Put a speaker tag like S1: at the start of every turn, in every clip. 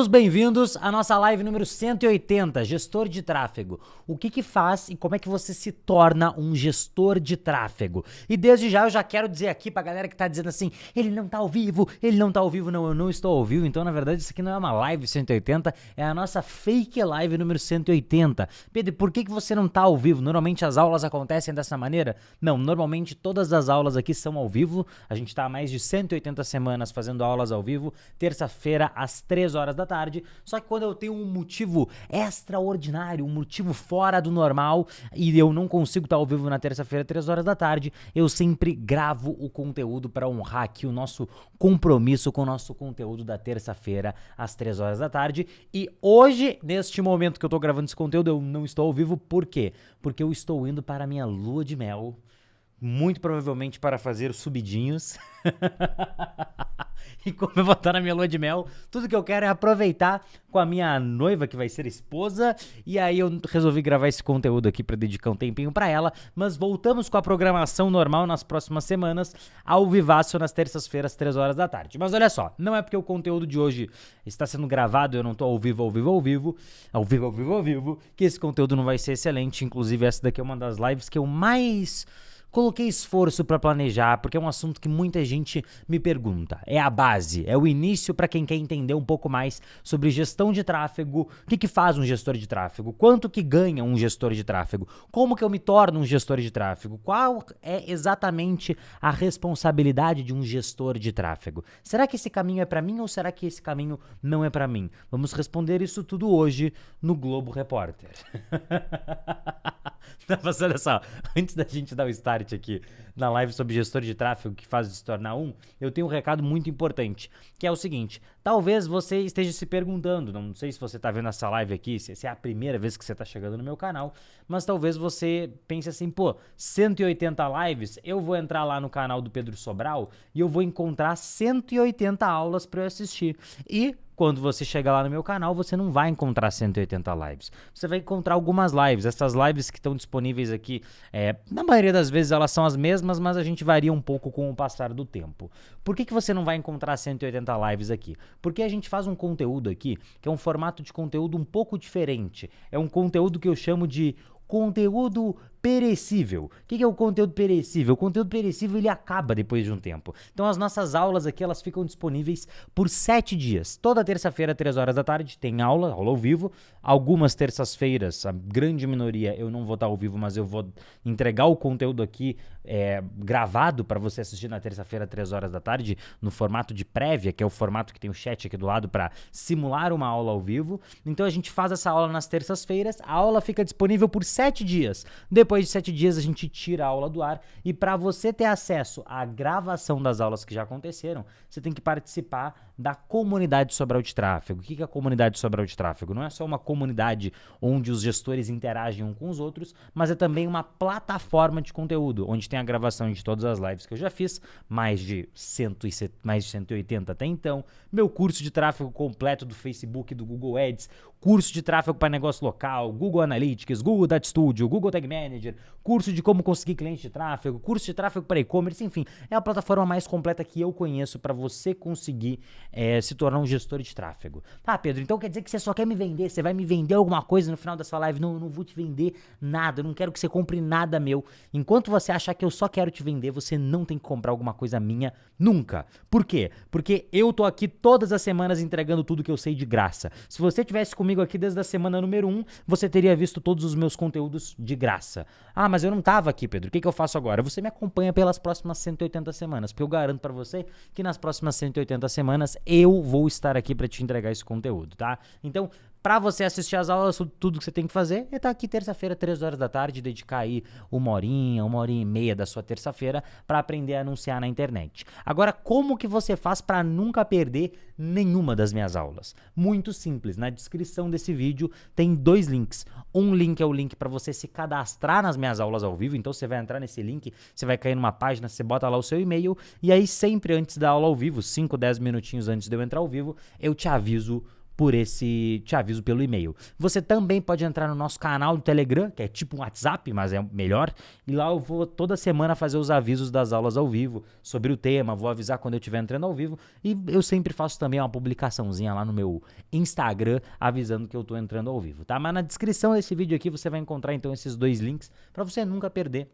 S1: Bem-vindos à nossa live número 180, gestor de tráfego. O que faz e como é que você se torna um gestor de tráfego? E desde já eu já quero dizer aqui pra galera que tá dizendo assim, ele não tá ao vivo, não, eu não estou ao vivo, então na verdade isso aqui não é uma live 180, é a nossa fake live número 180. Pedro, por que você não tá ao vivo? Normalmente as aulas acontecem dessa maneira? Não, normalmente todas as aulas aqui são ao vivo, a gente tá há mais de 180 semanas fazendo aulas ao vivo, terça-feira às 3 horas da tarde, só que quando eu tenho um motivo extraordinário, um motivo fora do normal e eu não consigo estar ao vivo na terça-feira, 3 horas da tarde, eu sempre gravo o conteúdo para honrar aqui o nosso compromisso com o nosso conteúdo da terça-feira às 3 horas da tarde. E hoje, neste momento que eu tô gravando esse conteúdo, eu não estou ao vivo, por quê? Porque eu estou indo para a minha lua de mel, muito provavelmente para fazer subidinhos. E como eu vou estar na minha lua de mel, tudo que eu quero é aproveitar com a minha noiva, que vai ser esposa, e aí eu resolvi gravar esse conteúdo aqui para dedicar um tempinho para ela, mas voltamos com a programação normal nas próximas semanas, ao vivaço nas terças-feiras, 3 horas da tarde. Mas olha só, não é porque o conteúdo de hoje está sendo gravado, eu não tô ao vivo, que esse conteúdo não vai ser excelente. Inclusive essa daqui é uma das lives que eu mais coloquei esforço para planejar, porque é um assunto que muita gente me pergunta. É a base, é o início para quem quer entender um pouco mais sobre gestão de tráfego, o que faz um gestor de tráfego, quanto que ganha um gestor de tráfego, como que eu me torno um gestor de tráfego, qual é exatamente a responsabilidade de um gestor de tráfego. Será que esse caminho é para mim ou será que esse caminho não é para mim? Vamos responder isso tudo hoje no Globo Repórter. Mas olha só, antes da gente dar o start aqui na live sobre gestor de tráfego que faz de se tornar um, eu tenho um recado muito importante, que é o seguinte: talvez você esteja se perguntando, não sei se você está vendo essa live aqui, se essa é a primeira vez que você está chegando no meu canal, mas talvez você pense assim, pô, 180 lives, eu vou entrar lá no canal do Pedro Sobral e eu vou encontrar 180 aulas para eu assistir. E quando você chegar lá no meu canal, você não vai encontrar 180 lives. Você vai encontrar algumas lives. Essas lives que estão disponíveis aqui, na maioria das vezes elas são as mesmas, mas a gente varia um pouco com o passar do tempo. Por que você não vai encontrar 180 lives aqui? Porque a gente faz um conteúdo aqui, que é um formato de conteúdo um pouco diferente. É um conteúdo que eu chamo de conteúdo perecível. O que é o conteúdo perecível? O conteúdo perecível ele acaba depois de um tempo. Então as nossas aulas aqui elas ficam disponíveis por 7 dias. Toda terça-feira, 3 horas da tarde, tem aula ao vivo. Algumas terças-feiras, a grande minoria, eu não vou estar ao vivo, mas eu vou entregar o conteúdo aqui gravado para você assistir na terça-feira, 3 horas da tarde, no formato de prévia, que é o formato que tem o chat aqui do lado para simular uma aula ao vivo. Então a gente faz essa aula nas terças-feiras, a aula fica disponível por 7 dias. Depois de 7 dias a gente tira a aula do ar e para você ter acesso à gravação das aulas que já aconteceram, você tem que participar da comunidade Sobral de Tráfego. O que é a comunidade Sobral de Tráfego? Não é só uma comunidade onde os gestores interagem uns com os outros, mas é também uma plataforma de conteúdo, onde tem a gravação de todas as lives que eu já fiz, mais de 180 até então, meu curso de tráfego completo do Facebook e do Google Ads, curso de tráfego para negócio local, Google Analytics, Google Data Studio, Google Tag Manager, curso de como conseguir cliente de tráfego, curso de tráfego para e-commerce, enfim, é a plataforma mais completa que eu conheço para você conseguir se tornar um gestor de tráfego. Tá, Pedro, então quer dizer que você só quer me vender, você vai me vender alguma coisa no final dessa live? Não, eu não vou te vender nada, eu não quero que você compre nada meu. Enquanto você achar que eu só quero te vender, você não tem que comprar alguma coisa minha nunca. Por quê? Porque eu tô aqui todas as semanas entregando tudo que eu sei de graça. Se você tivesse comigo aqui desde a semana número 1, você teria visto todos os meus conteúdos de graça. Ah, mas eu não tava aqui, Pedro. O que eu faço agora? Você me acompanha pelas próximas 180 semanas, porque eu garanto pra você que nas próximas 180 semanas eu vou estar aqui pra te entregar esse conteúdo, tá? Então, pra você assistir as aulas, tudo que você tem que fazer é estar aqui terça-feira, 3 horas da tarde, dedicar aí uma horinha e meia da sua terça-feira pra aprender a anunciar na internet. Agora, como que você faz pra nunca perder nenhuma das minhas aulas? Muito simples, na descrição desse vídeo tem 2 links. Um link é o link para você se cadastrar nas minhas aulas ao vivo, então você vai entrar nesse link, você vai cair numa página, você bota lá o seu e-mail e aí sempre antes da aula ao vivo, 5, 10 minutinhos antes de eu entrar ao vivo, eu te aviso por te aviso pelo e-mail. Você também pode entrar no nosso canal do Telegram, que é tipo um WhatsApp, mas é melhor, e lá eu vou toda semana fazer os avisos das aulas ao vivo, sobre o tema, vou avisar quando eu estiver entrando ao vivo, e eu sempre faço também uma publicaçãozinha lá no meu Instagram, avisando que eu tô entrando ao vivo, tá? Mas na descrição desse vídeo aqui você vai encontrar então esses 2 links, para você nunca perder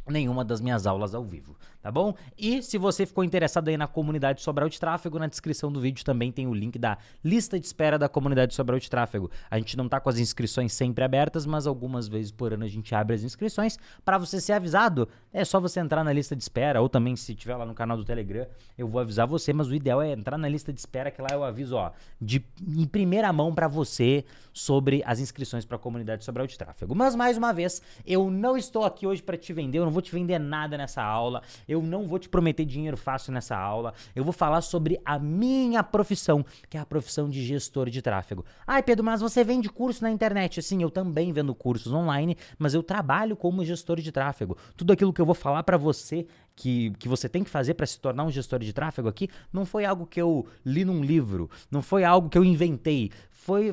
S1: nenhuma das minhas aulas ao vivo, tá bom? E se você ficou interessado aí na comunidade Sobral de Tráfego, na descrição do vídeo também tem o link da lista de espera da comunidade Sobral de Tráfego. A gente não tá com as inscrições sempre abertas, mas algumas vezes por ano a gente abre as inscrições. Para você ser avisado, é só você entrar na lista de espera, ou também se tiver lá no canal do Telegram, eu vou avisar você, mas o ideal é entrar na lista de espera, que lá eu aviso, ó, em primeira mão para você sobre as inscrições para a comunidade Sobral de Tráfego. Mas mais uma vez, eu não estou aqui hoje para te vender, eu não vou te vender nada nessa aula, eu não vou te prometer dinheiro fácil nessa aula, eu vou falar sobre a minha profissão, que é a profissão de gestor de tráfego. Ai, Pedro, mas você vende curso na internet? Sim, eu também vendo cursos online, mas eu trabalho como gestor de tráfego. Tudo aquilo que eu vou falar para você que você tem que fazer para se tornar um gestor de tráfego aqui, não foi algo que eu li num livro, não foi algo que eu inventei,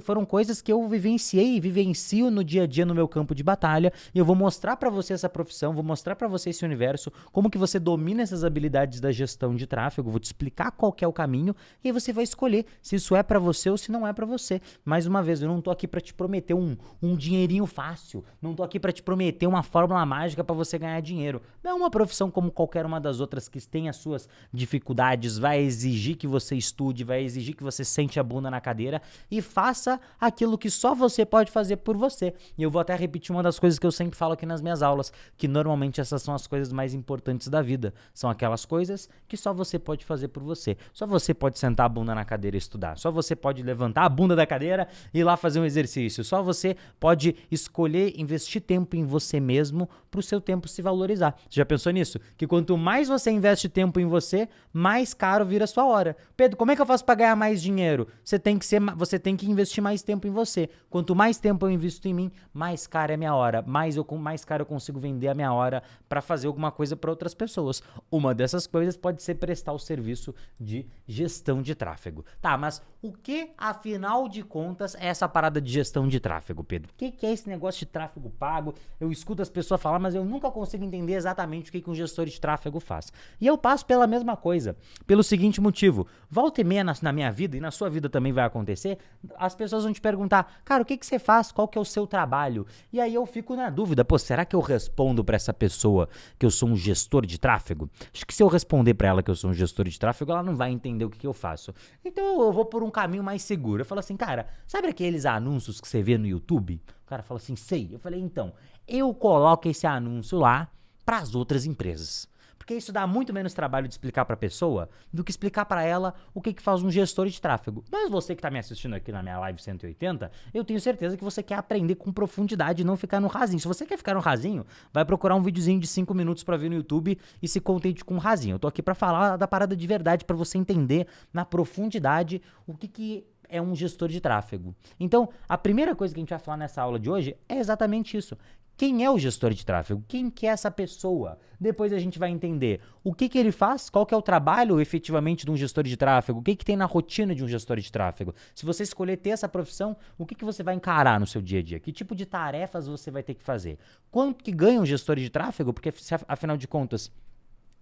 S1: foram coisas que eu vivenciei e vivencio no dia a dia no meu campo de batalha, e eu vou mostrar para você essa profissão, vou mostrar para você esse universo, como que você domina essas habilidades da gestão de tráfego, vou te explicar qual que é o caminho, e aí você vai escolher se isso é para você ou se não é para você. Mais uma vez, eu não tô aqui para te prometer um dinheirinho fácil, não tô aqui para te prometer uma fórmula mágica para você ganhar dinheiro. Não é uma profissão como qualquer uma das outras que tem as suas dificuldades, vai exigir que você estude, vai exigir que você sente a bunda na cadeira e faça aquilo que só você pode fazer por você. E eu vou até repetir uma das coisas que eu sempre falo aqui nas minhas aulas, que normalmente essas são as coisas mais importantes da vida. São aquelas coisas que só você pode fazer por você. Só você pode sentar a bunda na cadeira e estudar. Só você pode levantar a bunda da cadeira e ir lá fazer um exercício. Só você pode escolher investir tempo em você mesmo para o seu tempo se valorizar. Você já pensou nisso? Que quanto mais você investe tempo em você, mais caro vira a sua hora. Pedro, como é que eu faço para ganhar mais dinheiro? Você tem que investir mais tempo em você. Quanto mais tempo eu invisto em mim, mais cara é a minha hora. Mais caro eu consigo vender a minha hora para fazer alguma coisa para outras pessoas. Uma dessas coisas pode ser prestar o serviço de gestão de tráfego. Tá, mas o que, afinal de contas, é essa parada de gestão de tráfego, Pedro? O que é esse negócio de tráfego pago? Eu escuto as pessoas falar, mas eu nunca consigo entender exatamente o que um gestor de tráfego faz. E eu passo pela mesma coisa, pelo seguinte motivo. Volta e meia na minha vida, e na sua vida também vai acontecer, as pessoas vão te perguntar, cara, o que você faz? Qual que é o seu trabalho? E aí eu fico na dúvida, pô, será que eu respondo pra essa pessoa que eu sou um gestor de tráfego? Acho que se eu responder pra ela que eu sou um gestor de tráfego, ela não vai entender o que eu faço. Então eu vou por um caminho mais seguro. Eu falo assim, cara, sabe aqueles anúncios que você vê no YouTube? O cara fala assim, sei. Eu falei, então, eu coloco esse anúncio lá para as outras empresas. Porque isso dá muito menos trabalho de explicar para a pessoa do que explicar para ela o que faz um gestor de tráfego. Mas você que está me assistindo aqui na minha live 180, eu tenho certeza que você quer aprender com profundidade e não ficar no rasinho. Se você quer ficar no rasinho, vai procurar um videozinho de 5 minutos para ver no YouTube e se contente com o rasinho. Eu tô aqui para falar da parada de verdade, para você entender na profundidade o que é um gestor de tráfego. Então, a primeira coisa que a gente vai falar nessa aula de hoje é exatamente isso. Quem é o gestor de tráfego? Quem que é essa pessoa? Depois a gente vai entender o que ele faz, qual que é o trabalho efetivamente de um gestor de tráfego, o que tem na rotina de um gestor de tráfego. Se você escolher ter essa profissão, o que você vai encarar no seu dia a dia? Que tipo de tarefas você vai ter que fazer? Quanto que ganha um gestor de tráfego? Porque, afinal de contas,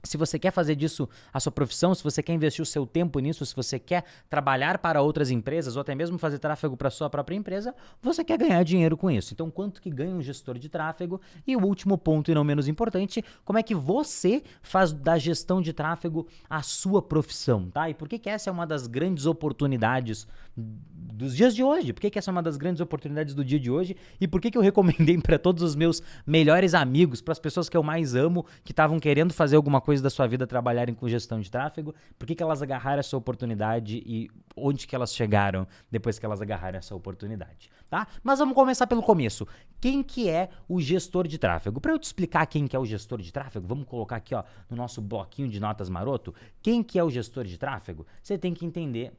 S1: se você quer fazer disso a sua profissão, se você quer investir o seu tempo nisso, se você quer trabalhar para outras empresas ou até mesmo fazer tráfego para a sua própria empresa, você quer ganhar dinheiro com isso. Então, quanto que ganha um gestor de tráfego? E o último ponto e não menos importante, como é que você faz da gestão de tráfego a sua profissão, tá? E por que essa é uma das grandes oportunidades dos dias de hoje? Por que essa é uma das grandes oportunidades do dia de hoje? E por que eu recomendei para todos os meus melhores amigos, para as pessoas que eu mais amo, que estavam querendo fazer alguma coisa da sua vida trabalharem com gestão de tráfego, por que elas agarraram essa oportunidade e onde que elas chegaram depois que elas agarraram essa oportunidade, tá? Mas vamos começar pelo começo. Quem que é o gestor de tráfego? Para eu te explicar quem que é o gestor de tráfego, vamos colocar aqui, ó, no nosso bloquinho de notas maroto, quem que é o gestor de tráfego? Você tem que entender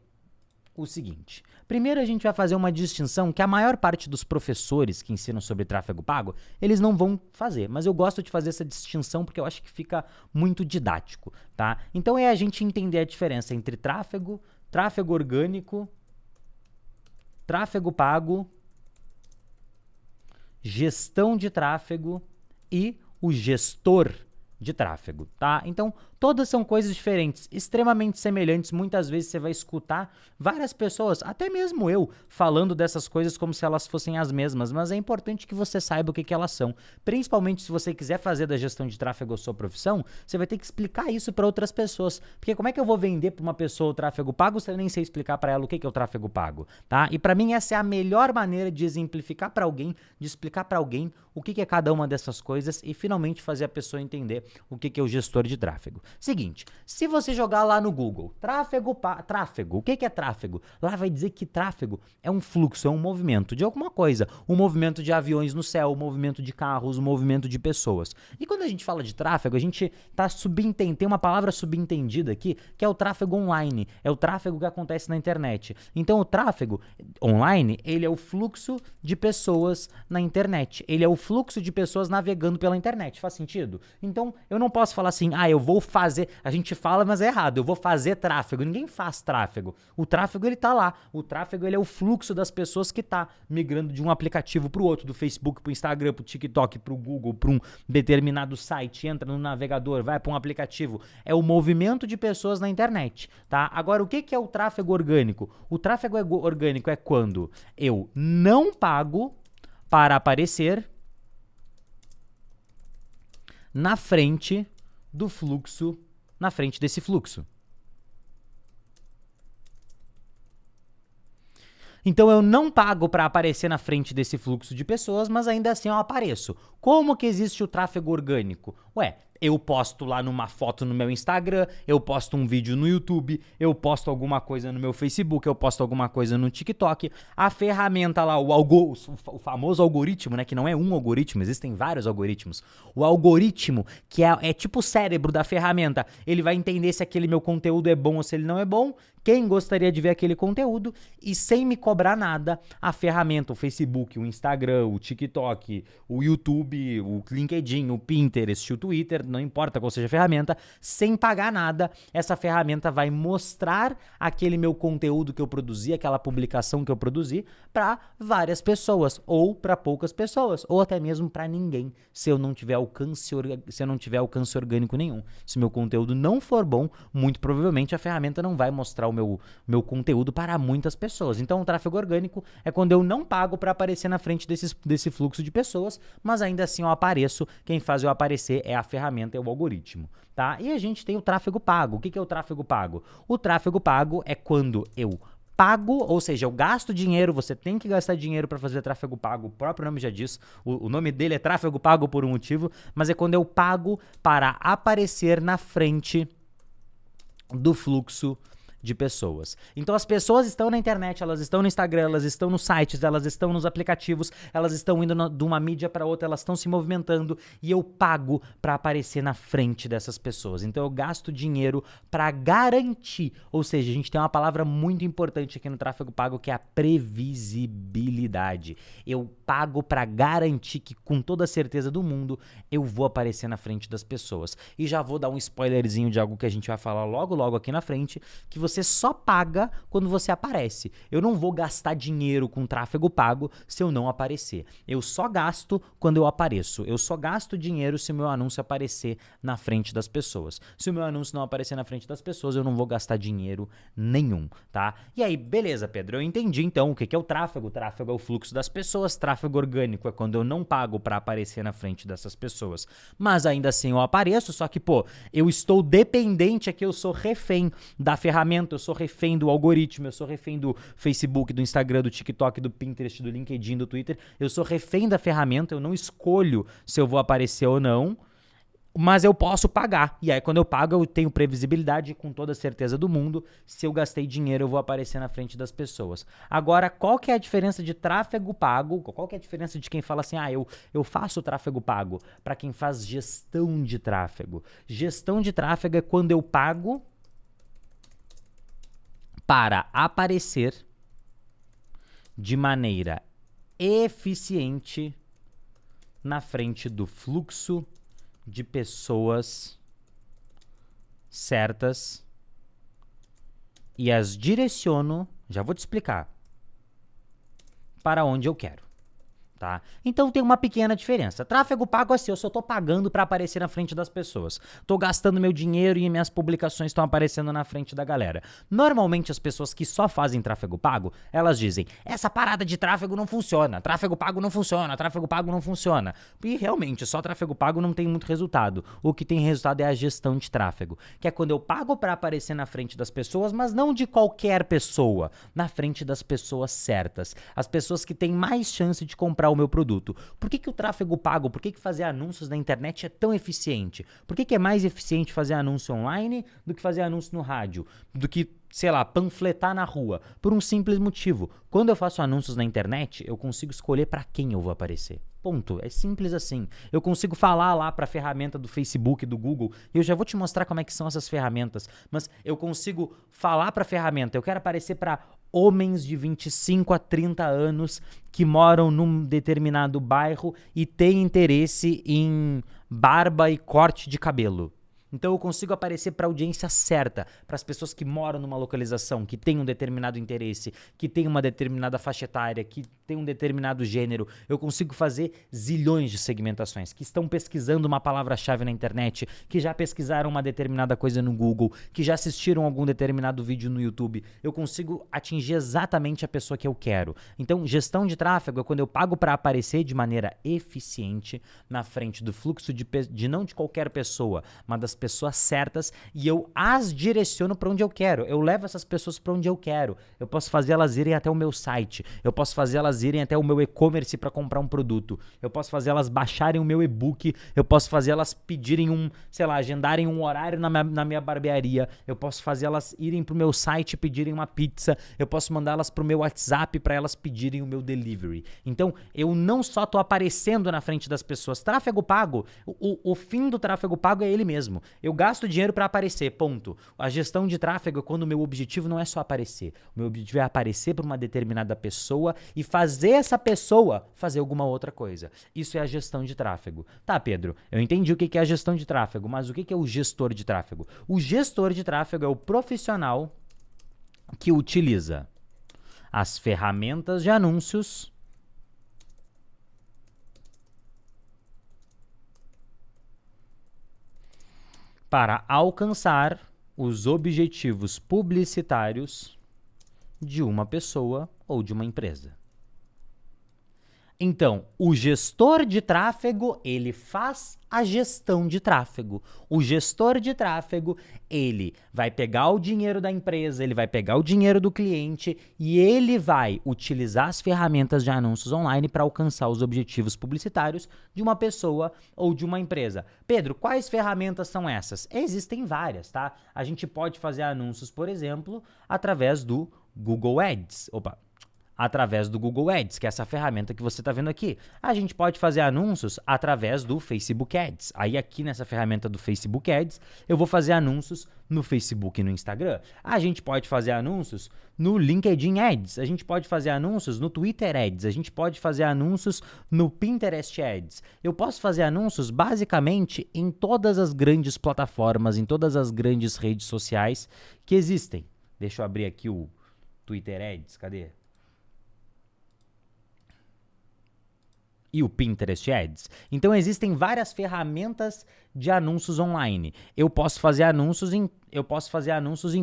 S1: o seguinte. Primeiro a gente vai fazer uma distinção que a maior parte dos professores que ensinam sobre tráfego pago, eles não vão fazer, mas eu gosto de fazer essa distinção porque eu acho que fica muito didático, tá? Então é a gente entender a diferença entre tráfego orgânico tráfego pago, gestão de tráfego e o gestor de tráfego, tá? Então, todas são coisas diferentes, extremamente semelhantes. Muitas vezes você vai escutar várias pessoas, até mesmo eu, falando dessas coisas como se elas fossem as mesmas, mas é importante que você saiba o que elas são. Principalmente se você quiser fazer da gestão de tráfego a sua profissão, você vai ter que explicar isso para outras pessoas. Porque como é que eu vou vender para uma pessoa o tráfego pago se eu nem sei explicar para ela o que é o tráfego pago, tá? E para mim essa é a melhor maneira de exemplificar para alguém, de explicar para alguém o que é cada uma dessas coisas e finalmente fazer a pessoa entender o que é o gestor de tráfego. Seguinte, se você jogar lá no Google, tráfego, o que é tráfego? Lá vai dizer que tráfego é um fluxo, é um movimento de alguma coisa. Um movimento de aviões no céu, um movimento de carros, um movimento de pessoas. E quando a gente fala de tráfego, a gente tá tem uma palavra subentendida aqui, que é o tráfego online. É o tráfego que acontece na internet. Então o tráfego online, ele é o fluxo de pessoas na internet. Ele é o fluxo de pessoas navegando pela internet. Faz sentido? Então eu não posso falar assim, eu vou fazer, a gente fala, mas é errado, eu vou fazer tráfego. Ninguém faz tráfego. O tráfego, ele tá lá. O tráfego, ele é o fluxo das pessoas que tá migrando de um aplicativo pro outro, do Facebook pro Instagram, pro TikTok, pro Google, pra um determinado site, entra no navegador, vai pra um aplicativo. É o movimento de pessoas na internet, tá? Agora, o que é o tráfego orgânico? O tráfego orgânico é quando eu não pago para aparecer na frente do fluxo, na frente desse fluxo. Então eu não pago para aparecer na frente desse fluxo de pessoas, mas ainda assim eu apareço. Como que existe o tráfego orgânico? Eu posto lá numa foto no meu Instagram, eu posto um vídeo no YouTube, eu posto alguma coisa no meu Facebook, eu posto alguma coisa no TikTok. A ferramenta lá, o famoso algoritmo, né? Que não é um algoritmo, existem vários algoritmos. O algoritmo, que é tipo o cérebro da ferramenta, ele vai entender se aquele meu conteúdo é bom ou se ele não é bom, quem gostaria de ver aquele conteúdo, e sem me cobrar nada, a ferramenta, o Facebook, o Instagram, o TikTok, o YouTube, o LinkedIn, o Pinterest, o Twitter, não importa qual seja a ferramenta, sem pagar nada, essa ferramenta vai mostrar aquele meu conteúdo que eu produzi, aquela publicação que eu produzi, para várias pessoas, ou para poucas pessoas, ou até mesmo para ninguém, se eu não tiver alcance orgânico nenhum. Se meu conteúdo não for bom, muito provavelmente a ferramenta não vai mostrar o meu conteúdo para muitas pessoas. Então, o tráfego orgânico é quando eu não pago para aparecer na frente desse fluxo de pessoas, mas ainda assim eu apareço. Quem faz eu aparecer é a ferramenta, é o algoritmo, tá? E a gente tem o tráfego pago. O que é o tráfego pago? O tráfego pago é quando eu pago, ou seja, eu gasto dinheiro, você tem que gastar dinheiro para fazer tráfego pago, o próprio nome já diz, o nome dele é tráfego pago por um motivo, mas é quando eu pago para aparecer na frente do fluxo de pessoas. Então as pessoas estão na internet, elas estão no Instagram, elas estão nos sites, elas estão nos aplicativos, elas estão indo de uma mídia para outra, elas estão se movimentando e eu pago para aparecer na frente dessas pessoas. Então eu gasto dinheiro para garantir, ou seja, a gente tem uma palavra muito importante aqui no tráfego pago que é a previsibilidade. Eu pago para garantir que com toda a certeza do mundo eu vou aparecer na frente das pessoas. E já vou dar um spoilerzinho de algo que a gente vai falar logo aqui na frente, que você só paga quando você aparece. Eu não vou gastar dinheiro com tráfego pago se eu não aparecer. Eu só gasto quando eu apareço. Eu só gasto dinheiro se o meu anúncio aparecer na frente das pessoas. Se o meu anúncio não aparecer na frente das pessoas, eu não vou gastar dinheiro nenhum, tá? E aí, beleza, Pedro, eu entendi então o que é o tráfego. O tráfego é o fluxo das pessoas. Tráfego orgânico é quando eu não pago para aparecer na frente dessas pessoas. Mas ainda assim eu apareço, só que, eu estou dependente aqui, eu sou refém da ferramenta, eu sou refém do algoritmo, eu sou refém do Facebook, do Instagram, do TikTok, do Pinterest, do LinkedIn, do Twitter. Eu sou refém da ferramenta, eu não escolho se eu vou aparecer ou não, mas eu posso pagar. E aí, quando eu pago, eu tenho previsibilidade com toda a certeza do mundo. Se eu gastei dinheiro, eu vou aparecer na frente das pessoas. Agora, qual que é a diferença de tráfego pago? Qual que é a diferença de quem fala assim, eu faço tráfego pago? Para quem faz gestão de tráfego. Gestão de tráfego é quando eu pago para aparecer de maneira eficiente na frente do fluxo de pessoas certas e as direciono, já vou te explicar, para onde eu quero. Tá? Então tem uma pequena diferença. Tráfego pago é assim, eu só tô pagando para aparecer na frente das pessoas. Tô gastando meu dinheiro e minhas publicações estão aparecendo na frente da galera. Normalmente as pessoas que só fazem tráfego pago, elas dizem, essa parada de tráfego não funciona, tráfego pago não funciona, tráfego pago não funciona. E realmente, só tráfego pago não tem muito resultado. O que tem resultado é a gestão de tráfego, que é quando eu pago para aparecer na frente das pessoas, mas não de qualquer pessoa, na frente das pessoas certas. As pessoas que têm mais chance de comprar o meu produto. Por que o tráfego pago, por que fazer anúncios na internet é tão eficiente? Por que é mais eficiente fazer anúncio online do que fazer anúncio no rádio? Do que, sei lá, panfletar na rua? Por um simples motivo. Quando eu faço anúncios na internet, eu consigo escolher para quem eu vou aparecer. Ponto. É simples assim. Eu consigo falar lá para a ferramenta do Facebook, do Google, e eu já vou te mostrar como é que são essas ferramentas, mas eu consigo falar para a ferramenta, eu quero aparecer para homens de 25 a 30 anos que moram num determinado bairro e têm interesse em barba e corte de cabelo. Então eu consigo aparecer para a audiência certa, para as pessoas que moram numa localização, que têm um determinado interesse, que têm uma determinada faixa etária, que têm um determinado gênero. Eu consigo fazer zilhões de segmentações, que estão pesquisando uma palavra-chave na internet, que já pesquisaram uma determinada coisa no Google, que já assistiram algum determinado vídeo no YouTube. Eu consigo atingir exatamente a pessoa que eu quero. Então, gestão de tráfego é quando eu pago para aparecer de maneira eficiente na frente do fluxo de não de qualquer pessoa, mas das pessoas certas, e eu as direciono para onde eu quero. Eu levo essas pessoas para onde eu quero. Eu posso fazer elas irem até o meu site. Eu posso fazer elas irem até o meu e-commerce para comprar um produto. Eu posso fazer elas baixarem o meu e-book. Eu posso fazer elas pedirem agendarem um horário na minha barbearia. Eu posso fazer elas irem pro meu site e pedirem uma pizza. Eu posso mandar elas pro meu WhatsApp para elas pedirem o meu delivery. Então, eu não só tô aparecendo na frente das pessoas. Tráfego pago, o fim do tráfego pago é ele mesmo. Eu gasto dinheiro para aparecer, ponto. A gestão de tráfego é quando o meu objetivo não é só aparecer. O meu objetivo é aparecer para uma determinada pessoa e fazer essa pessoa fazer alguma outra coisa. Isso é a gestão de tráfego. Tá, Pedro, eu entendi o que é a gestão de tráfego, mas o que é o gestor de tráfego? O gestor de tráfego é o profissional que utiliza as ferramentas de anúncios para alcançar os objetivos publicitários de uma pessoa ou de uma empresa. Então, o gestor de tráfego, ele faz a gestão de tráfego. O gestor de tráfego, ele vai pegar o dinheiro da empresa, ele vai pegar o dinheiro do cliente e ele vai utilizar as ferramentas de anúncios online para alcançar os objetivos publicitários de uma pessoa ou de uma empresa. Pedro, quais ferramentas são essas? Existem várias, tá? A gente pode fazer anúncios, por exemplo, através do Google Ads. Através do Google Ads, que é essa ferramenta que você está vendo aqui. A gente pode fazer anúncios através do Facebook Ads. Aí aqui nessa ferramenta do Facebook Ads, eu vou fazer anúncios no Facebook e no Instagram. A gente pode fazer anúncios no LinkedIn Ads. A gente pode fazer anúncios no Twitter Ads. A gente pode fazer anúncios no Pinterest Ads. Eu posso fazer anúncios basicamente em todas as grandes plataformas, em todas as grandes redes sociais que existem. Deixa eu abrir aqui o Twitter Ads. Cadê? E o Pinterest Ads. Então existem várias ferramentas de anúncios online. Eu posso fazer anúncios em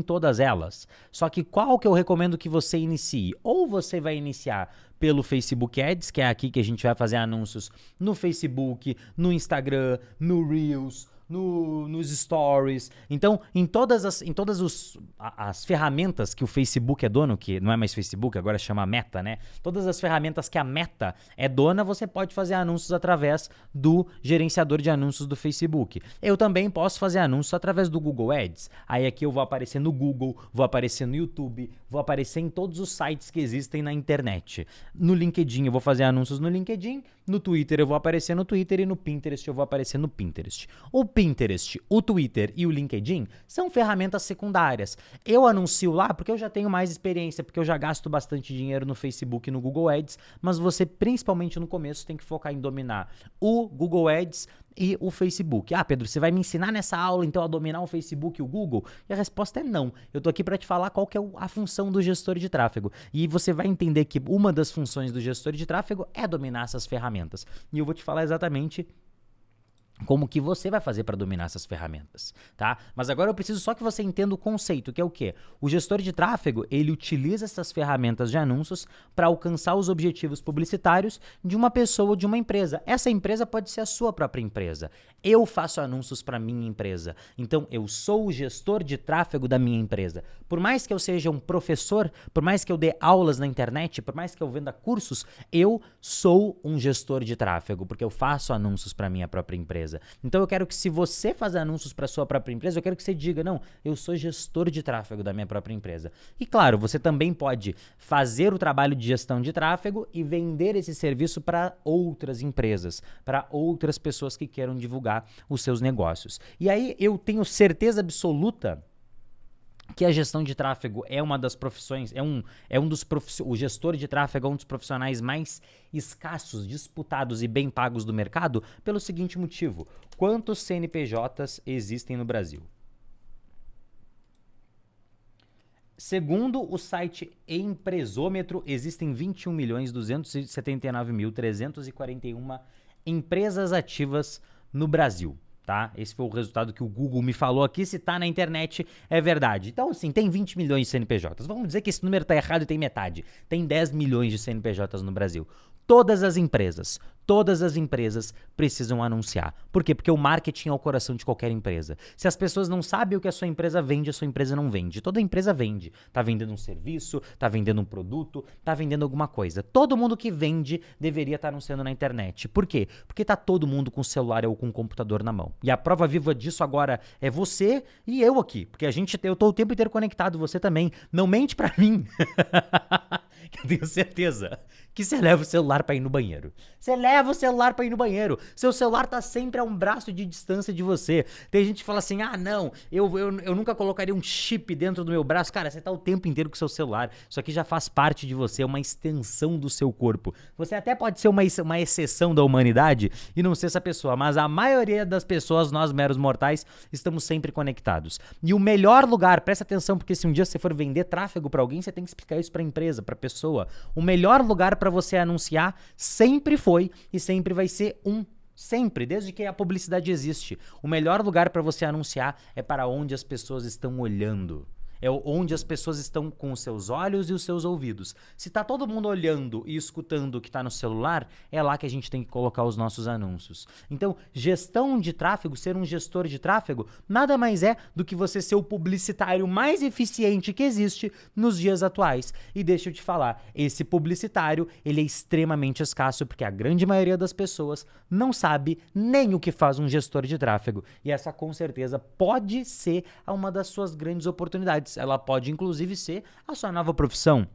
S1: todas elas. Só que qual que eu recomendo que você inicie? Ou você vai iniciar pelo Facebook Ads, que é aqui que a gente vai fazer anúncios no Facebook, no Instagram, no Reels, nos stories. Então, em todas as ferramentas que o Facebook é dono, que não é mais Facebook, agora chama Meta, né? Todas as ferramentas que a Meta é dona, você pode fazer anúncios através do gerenciador de anúncios do Facebook. Eu também posso fazer anúncios através do Google Ads. Aí aqui eu vou aparecer no Google, vou aparecer no YouTube, vou aparecer em todos os sites que existem na internet. No LinkedIn eu vou fazer anúncios no LinkedIn, no Twitter eu vou aparecer no Twitter e no Pinterest eu vou aparecer no Pinterest. O Pinterest, o Twitter e o LinkedIn são ferramentas secundárias. Eu anuncio lá porque eu já tenho mais experiência, porque eu já gasto bastante dinheiro no Facebook e no Google Ads, mas você, principalmente no começo, tem que focar em dominar o Google Ads e o Facebook. Ah, Pedro, você vai me ensinar nessa aula então a dominar o Facebook e o Google? E a resposta é não. Eu tô aqui para te falar qual que é a função do gestor de tráfego. E você vai entender que uma das funções do gestor de tráfego é dominar essas ferramentas. E eu vou te falar exatamente como que você vai fazer para dominar essas ferramentas, tá? Mas agora eu preciso só que você entenda o conceito, que é o quê? O gestor de tráfego, ele utiliza essas ferramentas de anúncios para alcançar os objetivos publicitários de uma pessoa ou de uma empresa. Essa empresa pode ser a sua própria empresa. Eu faço anúncios para minha empresa. Então, eu sou o gestor de tráfego da minha empresa. Por mais que eu seja um professor, por mais que eu dê aulas na internet, por mais que eu venda cursos, eu sou um gestor de tráfego, porque eu faço anúncios para minha própria empresa. Então eu quero que, se você fazer anúncios para sua própria empresa, eu quero que você diga, não, eu sou gestor de tráfego da minha própria empresa. E claro, você também pode fazer o trabalho de gestão de tráfego e vender esse serviço para outras empresas, para outras pessoas que queiram divulgar os seus negócios. E aí eu tenho certeza absoluta que a gestão de tráfego é uma das profissões, o gestor de tráfego é um dos profissionais mais escassos, disputados e bem pagos do mercado, pelo seguinte motivo: quantos CNPJs existem no Brasil? Segundo o site Empresômetro, existem 21.279.341 empresas ativas no Brasil. Tá? Esse foi o resultado que o Google me falou aqui. Se tá na internet, é verdade. Então, assim, tem 20 milhões de CNPJs. Vamos dizer que esse número tá errado e tem metade. Tem 10 milhões de CNPJs no Brasil. Todas as empresas precisam anunciar. Por quê? Porque o marketing é o coração de qualquer empresa. Se as pessoas não sabem o que a sua empresa vende, a sua empresa não vende. Toda empresa vende. Tá vendendo um serviço, tá vendendo um produto, tá vendendo alguma coisa. Todo mundo que vende deveria estar anunciando na internet. Por quê? Porque tá todo mundo com o celular ou com o computador na mão. E a prova viva disso agora é você e eu aqui. Porque eu tô o tempo inteiro conectado, você também. Não mente pra mim. Eu tenho certeza que você leva o celular pra ir no banheiro. Você leva o celular pra ir no banheiro. Seu celular tá sempre a um braço de distância de você. Tem gente que fala assim, ah, não, eu nunca colocaria um chip dentro do meu braço. Cara, você tá o tempo inteiro com o seu celular. Isso aqui já faz parte de você, é uma extensão do seu corpo. Você até pode ser uma exceção da humanidade e não ser essa pessoa, mas a maioria das pessoas, nós meros mortais, estamos sempre conectados. E o melhor lugar, presta atenção, porque se um dia você for vender tráfego pra alguém, você tem que explicar isso pra empresa, pra pessoa. O melhor lugar pra você anunciar sempre foi e sempre vai ser sempre, desde que a publicidade existe. O melhor lugar para você anunciar é para onde as pessoas estão olhando. É onde as pessoas estão com os seus olhos e os seus ouvidos. Se tá todo mundo olhando e escutando o que tá no celular, é lá que a gente tem que colocar os nossos anúncios. Então, gestão de tráfego, ser um gestor de tráfego, nada mais é do que você ser o publicitário mais eficiente que existe nos dias atuais. E deixa eu te falar, esse publicitário, ele é extremamente escasso, porque a grande maioria das pessoas não sabe nem o que faz um gestor de tráfego. E essa, com certeza, pode ser uma das suas grandes oportunidades. Ela pode, inclusive, ser a sua nova profissão,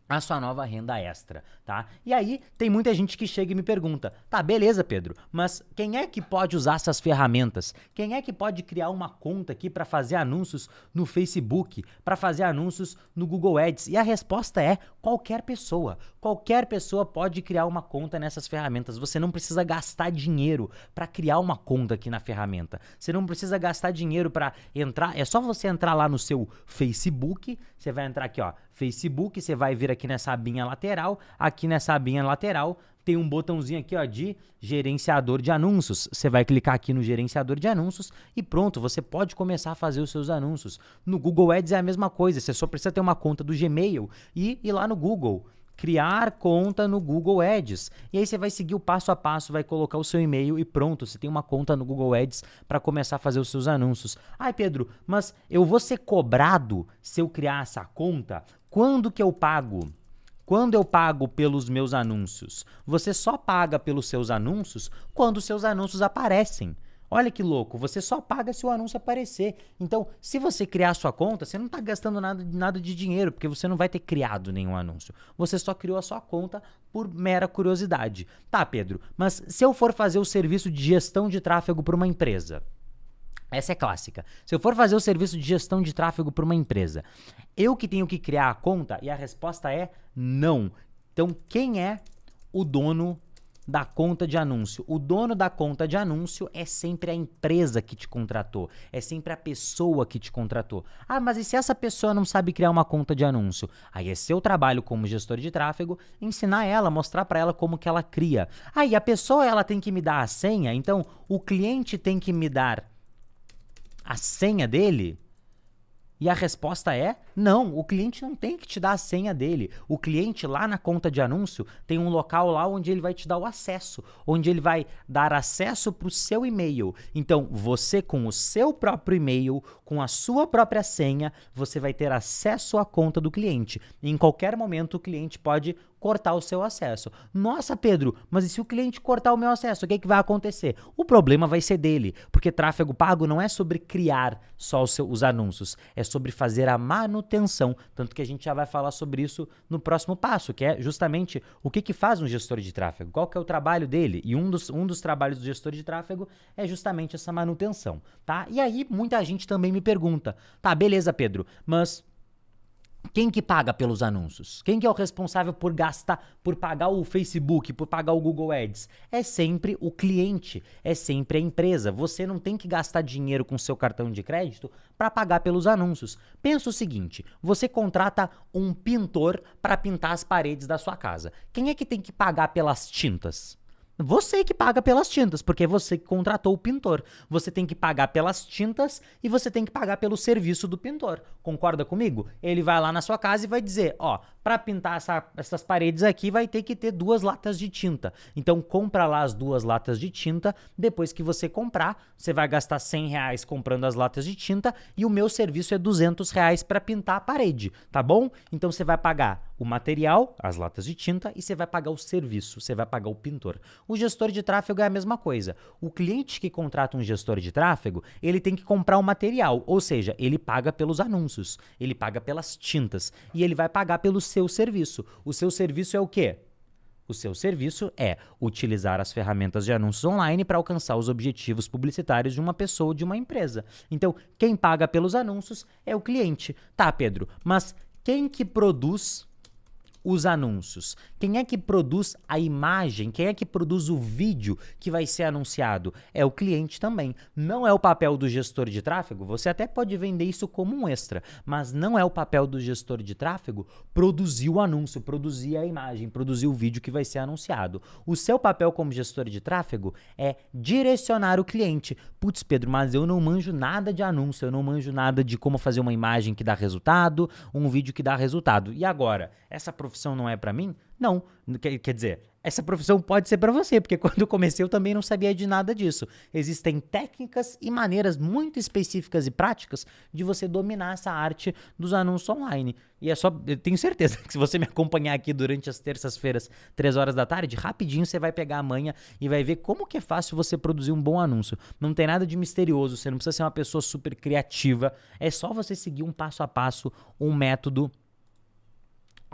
S1: a sua nova renda extra, tá? E aí, tem muita gente que chega e me pergunta, tá, beleza, Pedro, mas quem é que pode usar essas ferramentas? Quem é que pode criar uma conta aqui para fazer anúncios no Facebook, para fazer anúncios no Google Ads? E a resposta é qualquer pessoa. Qualquer pessoa pode criar uma conta nessas ferramentas. Você não precisa gastar dinheiro para criar uma conta aqui na ferramenta. Você não precisa gastar dinheiro para entrar. É só você entrar lá no seu Facebook. Você vai entrar aqui, ó, Facebook. Você vai vir aqui nessa abinha lateral. Aqui nessa abinha lateral tem um botãozinho aqui, ó, de gerenciador de anúncios. Você vai clicar aqui no gerenciador de anúncios e pronto, você pode começar a fazer os seus anúncios. No Google Ads é a mesma coisa. Você só precisa ter uma conta do Gmail e ir lá no Google. Criar conta no Google Ads. E aí você vai seguir o passo a passo, vai colocar o seu e-mail e pronto, você tem uma conta no Google Ads para começar a fazer os seus anúncios. Ai, Pedro, mas eu vou ser cobrado se eu criar essa conta? Quando que eu pago? Quando eu pago pelos meus anúncios? Você só paga pelos seus anúncios quando os seus anúncios aparecem. Olha que louco, você só paga se o anúncio aparecer. Então, se você criar a sua conta, você não está gastando nada de dinheiro, porque você não vai ter criado nenhum anúncio. Você só criou a sua conta por mera curiosidade. Tá, Pedro, mas se eu for fazer o serviço de gestão de tráfego para uma empresa, Essa é clássica. Se eu for fazer o serviço de gestão de tráfego para uma empresa, eu que tenho que criar a conta? E a resposta é não. Então, quem é o dono da conta de anúncio? O dono da conta de anúncio é sempre a empresa que te contratou, é sempre a pessoa que te contratou. Ah, mas e se essa pessoa não sabe criar uma conta de anúncio? Aí é seu trabalho como gestor de tráfego ensinar ela, mostrar para ela como que ela cria. Ah, e a pessoa ela tem que me dar a senha, então o cliente tem que me dar a senha dele? E a resposta é não, o cliente não tem que te dar a senha dele. O cliente lá na conta de anúncio tem um local lá onde ele vai te dar o acesso, onde ele vai dar acesso para o seu e-mail. Então, você com o seu próprio e-mail, com a sua própria senha, você vai ter acesso à conta do cliente. E em qualquer momento o cliente pode cortar o seu acesso. Nossa, Pedro, mas e se o cliente cortar o meu acesso, o que vai acontecer? O problema vai ser dele, porque tráfego pago não é sobre criar só os anúncios, é sobre fazer a manutenção, tanto que a gente já vai falar sobre isso no próximo passo, que é justamente o que faz um gestor de tráfego, qual que é o trabalho dele, e um dos trabalhos do gestor de tráfego é justamente essa manutenção, tá? E aí muita gente também me pergunta, tá, beleza, Pedro, mas quem que paga pelos anúncios? Quem que é o responsável por pagar o Facebook, por pagar o Google Ads? É sempre o cliente, é sempre a empresa. Você não tem que gastar dinheiro com seu cartão de crédito para pagar pelos anúncios. Pensa o seguinte, você contrata um pintor para pintar as paredes da sua casa. Quem é que tem que pagar pelas tintas? Você que paga pelas tintas, porque é você que contratou o pintor. Você tem que pagar pelas tintas e você tem que pagar pelo serviço do pintor. Concorda comigo? Ele vai lá na sua casa e vai dizer, ó, para pintar essas paredes aqui vai ter que ter 2 latas de tinta. Então compra lá as 2 latas de tinta, depois que você comprar, você vai gastar R$100 comprando as latas de tinta e o meu serviço é R$200 para pintar a parede, tá bom? Então você vai pagar o material, as latas de tinta, e você vai pagar o serviço, você vai pagar o pintor. O gestor de tráfego é a mesma coisa. O cliente que contrata um gestor de tráfego, ele tem que comprar o material, ou seja, ele paga pelos anúncios, ele paga pelas tintas e ele vai pagar pelo seu serviço. O seu serviço é o quê? O seu serviço é utilizar as ferramentas de anúncios online para alcançar os objetivos publicitários de uma pessoa ou de uma empresa. Então, quem paga pelos anúncios é o cliente. Tá, Pedro, mas quem que produz os anúncios? Quem é que produz a imagem? Quem é que produz o vídeo que vai ser anunciado? É o cliente também. Não é o papel do gestor de tráfego, você até pode vender isso como um extra, mas não é o papel do gestor de tráfego produzir o anúncio, produzir a imagem, produzir o vídeo que vai ser anunciado. O seu papel como gestor de tráfego é direcionar o cliente. Putz, Pedro, mas eu não manjo nada de anúncio, eu não manjo nada de como fazer uma imagem que dá resultado, um vídeo que dá resultado. E agora, essa profissão não é para mim? Não, quer dizer, essa profissão pode ser para você, porque quando eu comecei eu também não sabia de nada disso. Existem técnicas e maneiras muito específicas e práticas de você dominar essa arte dos anúncios online. E é só, eu tenho certeza que se você me acompanhar aqui durante as terças-feiras, 3 horas da tarde, rapidinho você vai pegar a manha e vai ver como que é fácil você produzir um bom anúncio. Não tem nada de misterioso, você não precisa ser uma pessoa super criativa, é só você seguir um passo a passo, um método.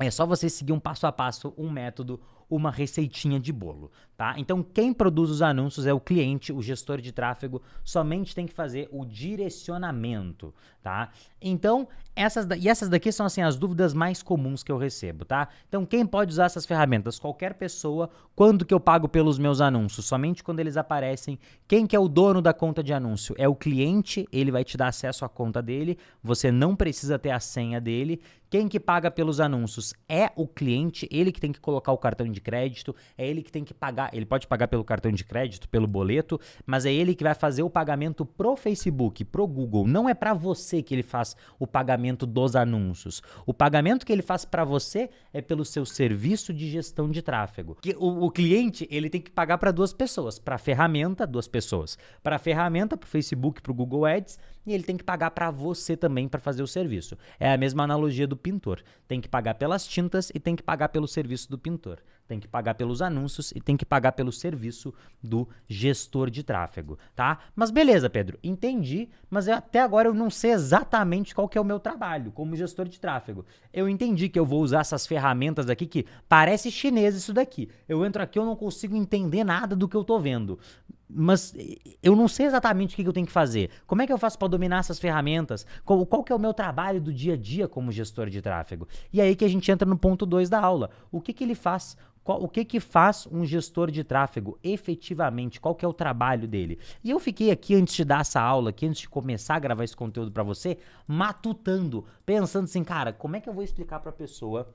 S1: É só você seguir um passo a passo, um método, uma receitinha de bolo, tá? Então, quem produz os anúncios é o cliente, o gestor de tráfego somente tem que fazer o direcionamento, tá? Então, essas daqui são, assim, as dúvidas mais comuns que eu recebo, tá? Então, quem pode usar essas ferramentas? Qualquer pessoa. Quando que eu pago pelos meus anúncios? Somente quando eles aparecem. Quem que é o dono da conta de anúncio? É o cliente, ele vai te dar acesso à conta dele, você não precisa ter a senha dele. Quem que paga pelos anúncios? É o cliente, ele que tem que colocar o cartão de crédito, é ele que tem que pagar, ele pode pagar pelo cartão de crédito, pelo boleto, mas é ele que vai fazer o pagamento pro Facebook, pro Google, não é para você que ele faz o pagamento dos anúncios. O pagamento que ele faz para você é pelo seu serviço de gestão de tráfego. O cliente, ele tem que pagar para 2 pessoas, para a ferramenta, 2 pessoas, para a ferramenta, pro Facebook, pro Google Ads, e ele tem que pagar para você também para fazer o serviço. É a mesma analogia do pintor. Tem que pagar pelas tintas e tem que pagar pelo serviço do pintor. Tem que pagar pelos anúncios e tem que pagar pelo serviço do gestor de tráfego, tá? Mas beleza, Pedro, entendi, mas até agora eu não sei exatamente qual que é o meu trabalho como gestor de tráfego. Eu entendi que eu vou usar essas ferramentas aqui que parece chinês isso daqui. Eu entro aqui, eu não consigo entender nada do que eu tô vendo. mas eu não sei exatamente o que eu tenho que fazer. Como é que eu faço para dominar essas ferramentas? Qual que é o meu trabalho do dia a dia como gestor de tráfego? E aí que a gente entra no ponto 2 da aula. O que ele faz? O que faz um gestor de tráfego efetivamente? Qual que é o trabalho dele? E eu fiquei aqui antes de dar essa aula, aqui antes de começar a gravar esse conteúdo para você, matutando, pensando assim, cara, como é que eu vou explicar para a pessoa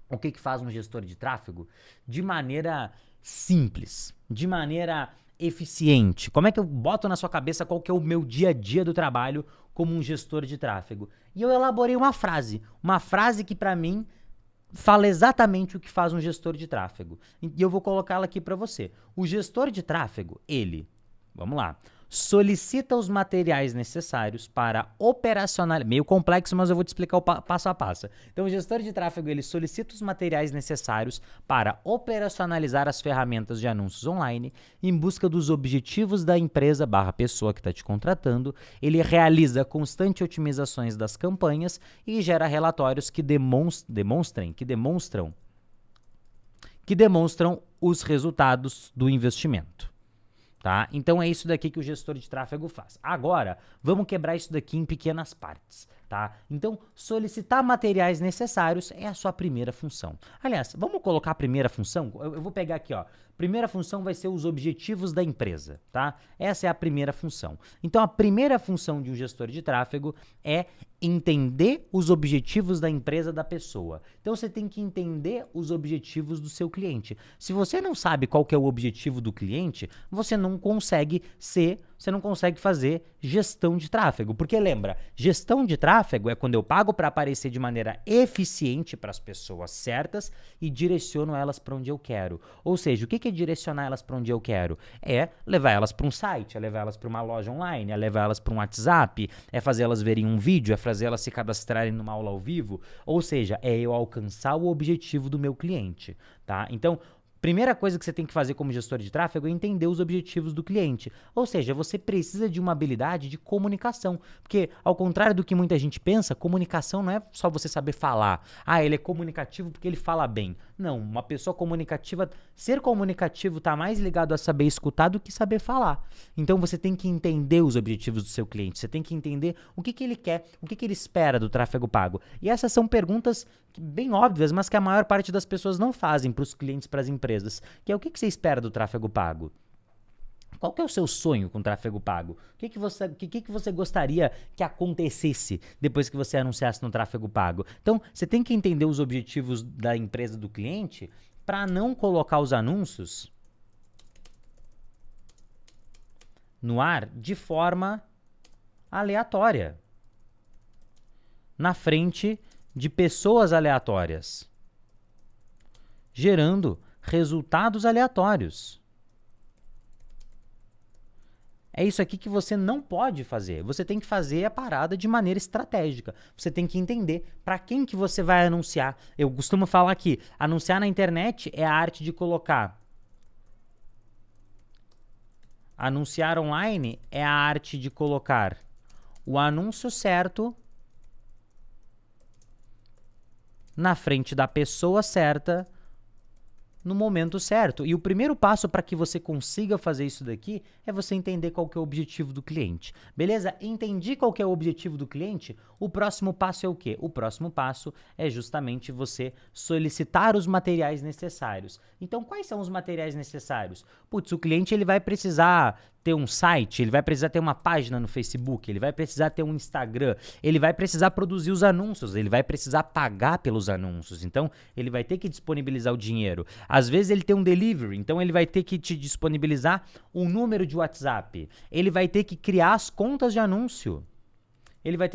S1: o que faz um gestor de tráfego de maneira simples, de maneira eficiente? Como é que eu boto na sua cabeça qual que é o meu dia a dia do trabalho como um gestor de tráfego? E eu elaborei uma frase que para mim fala exatamente o que faz um gestor de tráfego. E eu vou colocá-la aqui para você. O gestor de tráfego, vamos lá, solicita os materiais necessários para operacionalizar. Meio complexo, mas eu vou te explicar o passo a passo. Então, o gestor de tráfego, ele solicita os materiais necessários para operacionalizar as ferramentas de anúncios online em busca dos objetivos da empresa / pessoa que está te contratando. Ele realiza constantes otimizações das campanhas e gera relatórios que demonstram os resultados do investimento. Tá? Então é isso daqui que o gestor de tráfego faz. Agora, vamos quebrar isso daqui em pequenas partes. Tá? Então, solicitar materiais necessários é a sua primeira função. Aliás, vamos colocar a primeira função? Eu vou pegar aqui, ó. Primeira função vai ser os objetivos da empresa, tá? Essa é a primeira função. Então, a primeira função de um gestor de tráfego é entender os objetivos da empresa da pessoa. Então, você tem que entender os objetivos do seu cliente. Se você não sabe qual que é o objetivo do cliente, você não consegue fazer gestão de tráfego. Porque lembra, gestão de tráfego é quando eu pago para aparecer de maneira eficiente para as pessoas certas e direciono elas para onde eu quero. Ou seja, o que é direcionar elas para onde eu quero? É levar elas para um site, é levar elas para uma loja online, é levar elas para um WhatsApp, é fazer elas verem um vídeo, é fazer elas se cadastrarem numa aula ao vivo. Ou seja, é eu alcançar o objetivo do meu cliente, tá? Então, primeira coisa que você tem que fazer como gestor de tráfego é entender os objetivos do cliente. Ou seja, você precisa de uma habilidade de comunicação. Porque, ao contrário do que muita gente pensa, comunicação não é só você saber falar. Ah, ele é comunicativo porque ele fala bem. Não, uma pessoa comunicativa, ser comunicativo está mais ligado a saber escutar do que saber falar. Então, você tem que entender os objetivos do seu cliente. Você tem que entender o que ele quer, o que ele espera do tráfego pago. E essas são perguntas bem óbvias, mas que a maior parte das pessoas não fazem para os clientes, para as empresas, que é o que você espera do tráfego pago? Qual que é o seu sonho com o tráfego pago? O que você gostaria que acontecesse depois que você anunciasse no tráfego pago? Então, você tem que entender os objetivos da empresa do cliente para não colocar os anúncios no ar de forma aleatória, na frente de pessoas aleatórias, gerando resultados aleatórios. É isso aqui que você não pode fazer. Você tem que fazer a parada de maneira estratégica. Você tem que entender para quem que você vai anunciar. Eu costumo falar que anunciar na internet é a arte de colocar. Anunciar online é a arte de colocar o anúncio certo na frente da pessoa certa, no momento certo. E o primeiro passo para que você consiga fazer isso daqui é você entender qual que é o objetivo do cliente. Beleza? Entendi qual que é o objetivo do cliente? O próximo passo é o quê? O próximo passo é justamente você solicitar os materiais necessários. Então, quais são os materiais necessários? Putz, o cliente ele vai precisar ter um site, ele vai precisar ter uma página no Facebook, ele vai precisar ter um Instagram, ele vai precisar produzir os anúncios, ele vai precisar pagar pelos anúncios, então ele vai ter que disponibilizar o dinheiro. Às vezes ele tem um delivery, então ele vai ter que te disponibilizar um número de WhatsApp, ele vai ter que criar as contas de anúncio, ele vai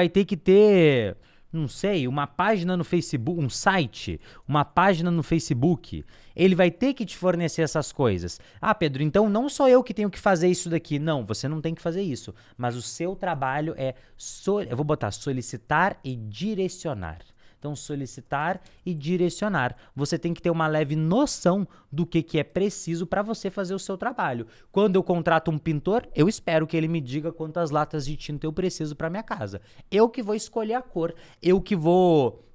S1: ter que ter, não sei, uma página no Facebook, um site, uma página no Facebook. Ele vai ter que te fornecer essas coisas. Ah, Pedro, então não sou eu que tenho que fazer isso daqui. Não, você não tem que fazer isso. Mas o seu trabalho é, eu vou botar solicitar e direcionar. Então, solicitar e direcionar. Você tem que ter uma leve noção do que é preciso para você fazer o seu trabalho. Quando eu contrato um pintor, eu espero que ele me diga quantas latas de tinta eu preciso para minha casa. Eu que vou escolher a cor. Eu que vou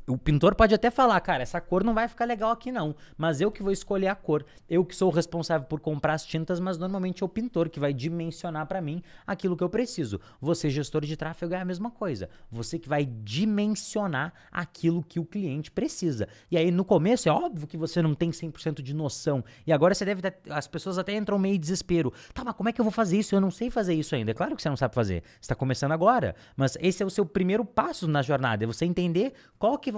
S1: O pintor pode até falar, cara, essa cor não vai ficar legal aqui não, mas eu que vou escolher a cor, eu que sou o responsável por comprar as tintas, mas normalmente é o pintor que vai dimensionar para mim aquilo que eu preciso. Você, gestor de tráfego, é a mesma coisa. Você que vai dimensionar aquilo que o cliente precisa. E aí no começo é óbvio que você não tem 100% de noção. E agora você deve ter, as pessoas até entram meio em desespero. Tá, mas como é que eu vou fazer isso? Eu não sei fazer isso ainda. É claro que você não sabe fazer. Você está começando agora, mas esse é o seu primeiro passo na jornada, é você entender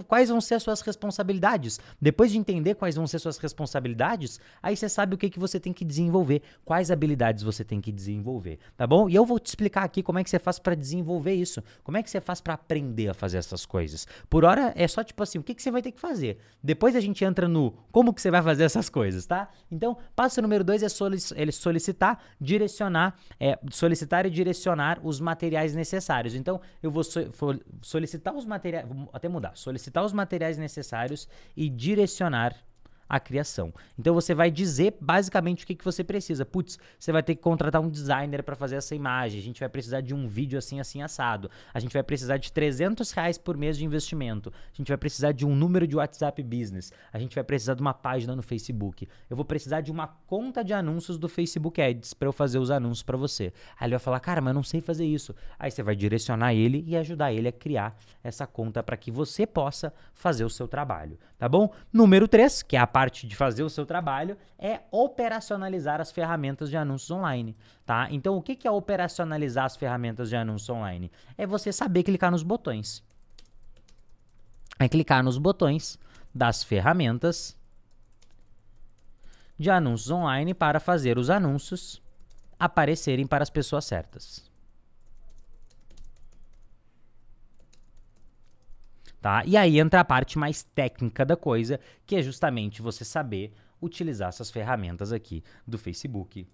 S1: quais vão ser as suas responsabilidades. Depois de entender quais vão ser suas responsabilidades, aí você sabe o que você tem que desenvolver, quais habilidades você tem que desenvolver, tá bom? E eu vou te explicar aqui como é que você faz para desenvolver isso, como é que você faz para aprender a fazer essas coisas. Por hora é só tipo assim, o que você vai ter que fazer. Depois a gente entra no como que você vai fazer essas coisas, tá? Então, passo número 2 é solicitar, solicitar e direcionar os materiais necessários. Então, eu vou solicitar os materiais, vou até mudar, solicitar os materiais necessários e direcionar a criação. Então você vai dizer basicamente o que você precisa. Putz, você vai ter que contratar um designer para fazer essa imagem, a gente vai precisar de um vídeo assim, assim, assado, a gente vai precisar de R$300 por mês de investimento, a gente vai precisar de um número de WhatsApp Business, a gente vai precisar de uma página no Facebook, eu vou precisar de uma conta de anúncios do Facebook Ads para eu fazer os anúncios para você. Aí ele vai falar, cara, mas eu não sei fazer isso. Aí você vai direcionar ele e ajudar ele a criar essa conta para que você possa fazer o seu trabalho, tá bom? Número 3, que é a parte de fazer o seu trabalho, é operacionalizar as ferramentas de anúncios online, tá? Então, o que é operacionalizar as ferramentas de anúncios online? É você saber clicar nos botões. É clicar nos botões das ferramentas de anúncios online para fazer os anúncios aparecerem para as pessoas certas. Tá? E aí entra a parte mais técnica da coisa, que é justamente você saber utilizar essas ferramentas aqui do Facebook,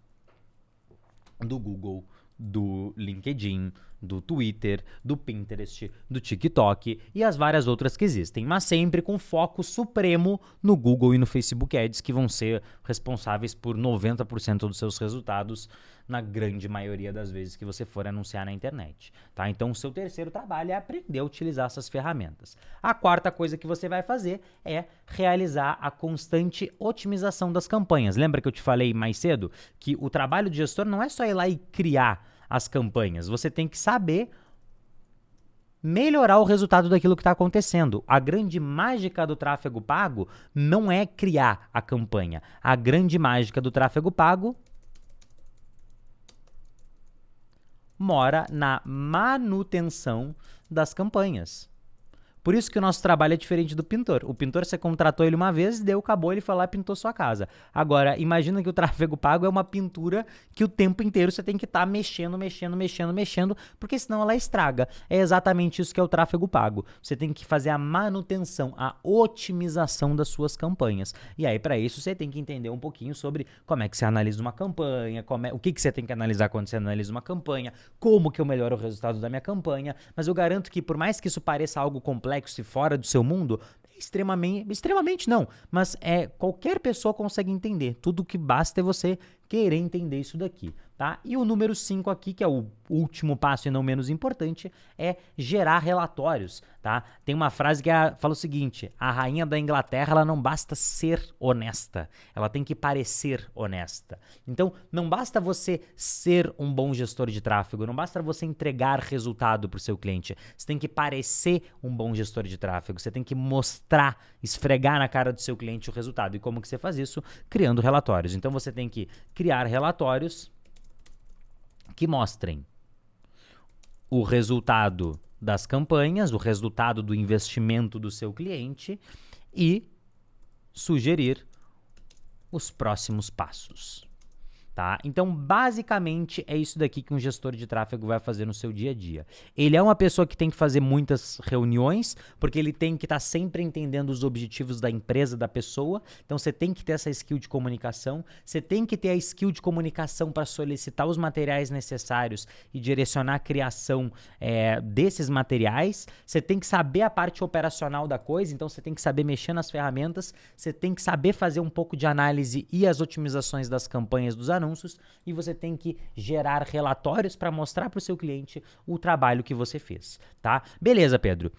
S1: do Google, do LinkedIn, do Twitter, do Pinterest, do TikTok e as várias outras que existem, mas sempre com foco supremo no Google e no Facebook Ads, que vão ser responsáveis por 90% dos seus resultados na grande maioria das vezes que você for anunciar na internet, tá? Então, o seu terceiro trabalho é aprender a utilizar essas ferramentas. A quarta coisa que você vai fazer é realizar a constante otimização das campanhas. Lembra que eu te falei mais cedo que o trabalho de gestor não é só ir lá e criar as campanhas, você tem que saber melhorar o resultado daquilo que está acontecendo. A grande mágica do tráfego pago não é criar a campanha. A grande mágica do tráfego pago mora na manutenção das campanhas. Por isso que o nosso trabalho é diferente do pintor. O pintor, você contratou ele uma vez, deu, acabou, ele foi lá e pintou sua casa. Agora, imagina que o tráfego pago é uma pintura que o tempo inteiro você tem que estar mexendo, porque senão ela estraga. É exatamente isso que é o tráfego pago. Você tem que fazer a manutenção, a otimização das suas campanhas. E aí, para isso, você tem que entender um pouquinho sobre como é que você analisa uma campanha, o que você tem que analisar quando você analisa uma campanha, como que eu melhoro o resultado da minha campanha. Mas eu garanto que, por mais que isso pareça algo complexo e fora do seu mundo, extremamente não, mas qualquer pessoa consegue entender. Tudo que basta é você querer entender isso daqui, tá? E o número 5 aqui, que é o último passo e não menos importante, é gerar relatórios, tá? Tem uma frase que fala o seguinte: a rainha da Inglaterra, ela não basta ser honesta, ela tem que parecer honesta. Então, não basta você ser um bom gestor de tráfego, não basta você entregar resultado para o seu cliente, você tem que parecer um bom gestor de tráfego, você tem que mostrar, esfregar na cara do seu cliente o resultado. E como que você faz isso? Criando relatórios. Então, você tem que criar relatórios que mostrem o resultado das campanhas, o resultado do investimento do seu cliente e sugerir os próximos passos. Tá? Então, basicamente, é isso daqui que um gestor de tráfego vai fazer no seu dia a dia. Ele é uma pessoa que tem que fazer muitas reuniões, porque ele tem que estar sempre entendendo os objetivos da empresa, da pessoa. Então, você tem que ter essa skill de comunicação, você tem que ter a skill de comunicação para solicitar os materiais necessários e direcionar a criação desses materiais. Você tem que saber a parte operacional da coisa, então você tem que saber mexer nas ferramentas, você tem que saber fazer um pouco de análise e as otimizações das campanhas dos anúncios, e você tem que gerar relatórios para mostrar para o seu cliente o trabalho que você fez, tá? Beleza, Pedro.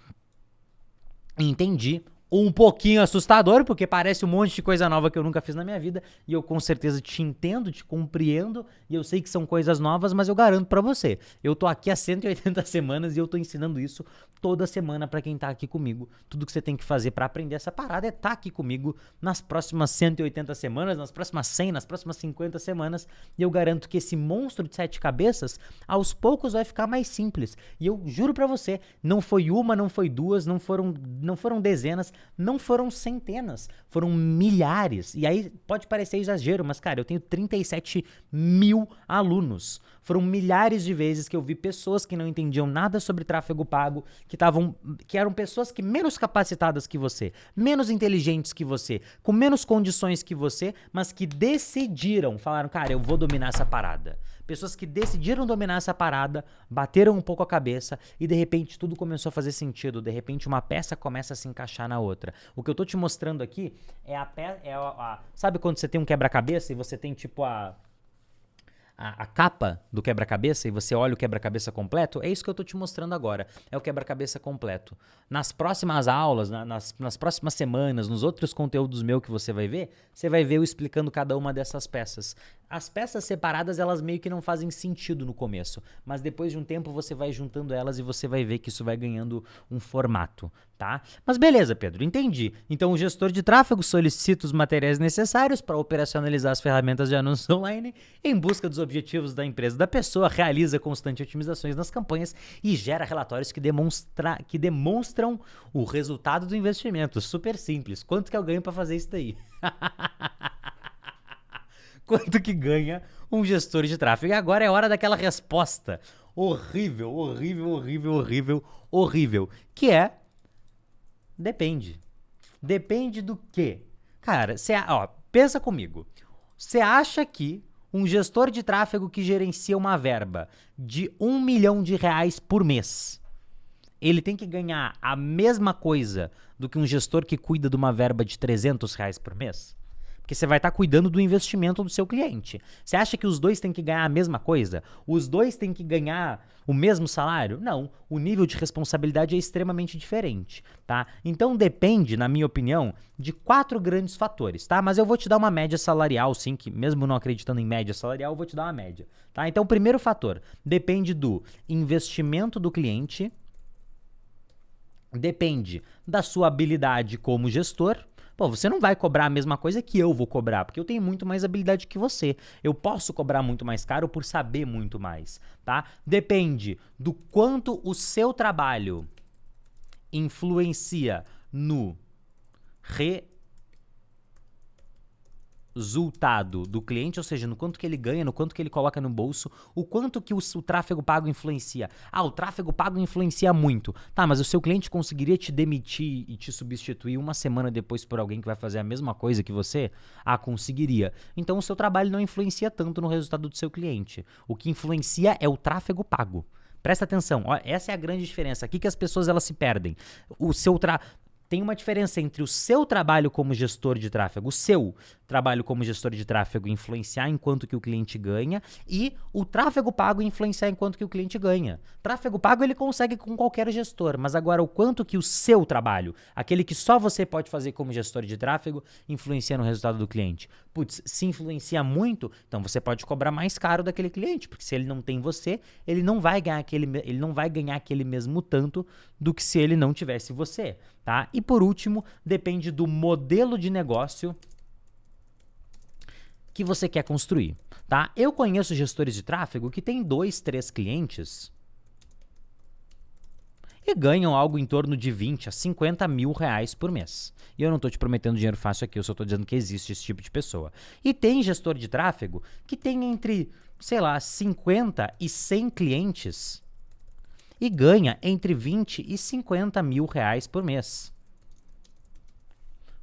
S1: Entendi. Um pouquinho assustador, porque parece um monte de coisa nova que eu nunca fiz na minha vida, e eu com certeza te entendo, te compreendo, e eu sei que são coisas novas, mas eu garanto pra você, eu tô aqui há 180 semanas e eu tô ensinando isso toda semana pra quem tá aqui comigo. Tudo que você tem que fazer pra aprender essa parada é tá aqui comigo nas próximas 180 semanas, nas próximas 100, nas próximas 50 semanas, e eu garanto que esse monstro de 7 cabeças, aos poucos vai ficar mais simples. E eu juro pra você, não foi uma, não foi duas, não foram dezenas, não foram centenas, foram milhares. E aí pode parecer exagero, mas cara, eu tenho 37 mil alunos. Foram milhares de vezes que eu vi pessoas que não entendiam nada sobre tráfego pago, que eram pessoas que menos capacitadas que você, menos inteligentes que você, com menos condições que você, mas que decidiram, falaram, cara, eu vou dominar essa parada. Pessoas que decidiram dominar essa parada, bateram um pouco a cabeça e de repente tudo começou a fazer sentido. De repente uma peça começa a se encaixar na outra. O que eu tô te mostrando aqui é sabe quando você tem um quebra-cabeça e você tem tipo a capa do quebra-cabeça e você olha o quebra-cabeça completo? É isso que eu tô te mostrando agora. É o quebra-cabeça completo. Nas próximas aulas, nas próximas semanas, nos outros conteúdos meus que você vai ver eu explicando cada uma dessas peças. As peças separadas, elas meio que não fazem sentido no começo, mas depois de um tempo você vai juntando elas e você vai ver que isso vai ganhando um formato, tá? Mas beleza, Pedro, entendi. Então o gestor de tráfego solicita os materiais necessários para operacionalizar as ferramentas de anúncios online em busca dos objetivos da empresa da pessoa, realiza constantes otimizações nas campanhas e gera relatórios que demonstram o resultado do investimento. Super simples. Quanto que eu ganho para fazer isso daí? Quanto que ganha um gestor de tráfego? E agora é hora daquela resposta horrível, horrível, horrível, horrível, horrível, que é depende. Depende do quê? Cara, pensa comigo. Você acha que um gestor de tráfego que gerencia uma verba de R$1 milhão por mês, ele tem que ganhar a mesma coisa do que um gestor que cuida de uma verba de R$300 por mês? Porque você vai estar cuidando do investimento do seu cliente. Você acha que os dois têm que ganhar a mesma coisa? Os dois têm que ganhar o mesmo salário? Não. O nível de responsabilidade é extremamente diferente, tá? Então depende, na minha opinião, de 4 grandes fatores, tá? Mas eu vou te dar uma média salarial, sim, que mesmo não acreditando em média salarial, eu vou te dar uma média, tá? Então o primeiro fator depende do investimento do cliente, depende da sua habilidade como gestor. Pô, você não vai cobrar a mesma coisa que eu vou cobrar, porque eu tenho muito mais habilidade que você. Eu posso cobrar muito mais caro por saber muito mais, tá? Depende do quanto o seu trabalho influencia no resultado do cliente, ou seja, no quanto que ele ganha, no quanto que ele coloca no bolso, o quanto que o tráfego pago influencia. Ah, o tráfego pago influencia muito. Tá, mas o seu cliente conseguiria te demitir e te substituir uma semana depois por alguém que vai fazer a mesma coisa que você? Ah, conseguiria. Então o seu trabalho não influencia tanto no resultado do seu cliente. O que influencia é o tráfego pago. Presta atenção, ó, essa é a grande diferença. Aqui que as pessoas elas se perdem. Tem uma diferença entre o seu trabalho como gestor de tráfego, o seu trabalho como gestor de tráfego influenciar enquanto que o cliente ganha e o tráfego pago influenciar enquanto que o cliente ganha. Tráfego pago ele consegue com qualquer gestor, mas agora o quanto que o seu trabalho, aquele que só você pode fazer como gestor de tráfego, influencia no resultado do cliente. Putz, se influencia muito, então você pode cobrar mais caro daquele cliente, porque se ele não tem você, ele não vai ganhar aquele mesmo tanto do que se ele não tivesse você, tá? E por último, depende do modelo de negócio que você quer construir, tá? Eu conheço gestores de tráfego que têm 2, 3 clientes e ganham algo em torno de 20 a 50 mil reais por mês. E eu não estou te prometendo dinheiro fácil aqui, eu só estou dizendo que existe esse tipo de pessoa. E tem gestor de tráfego que tem entre, sei lá, 50 e 100 clientes e ganha entre 20 e 50 mil reais por mês.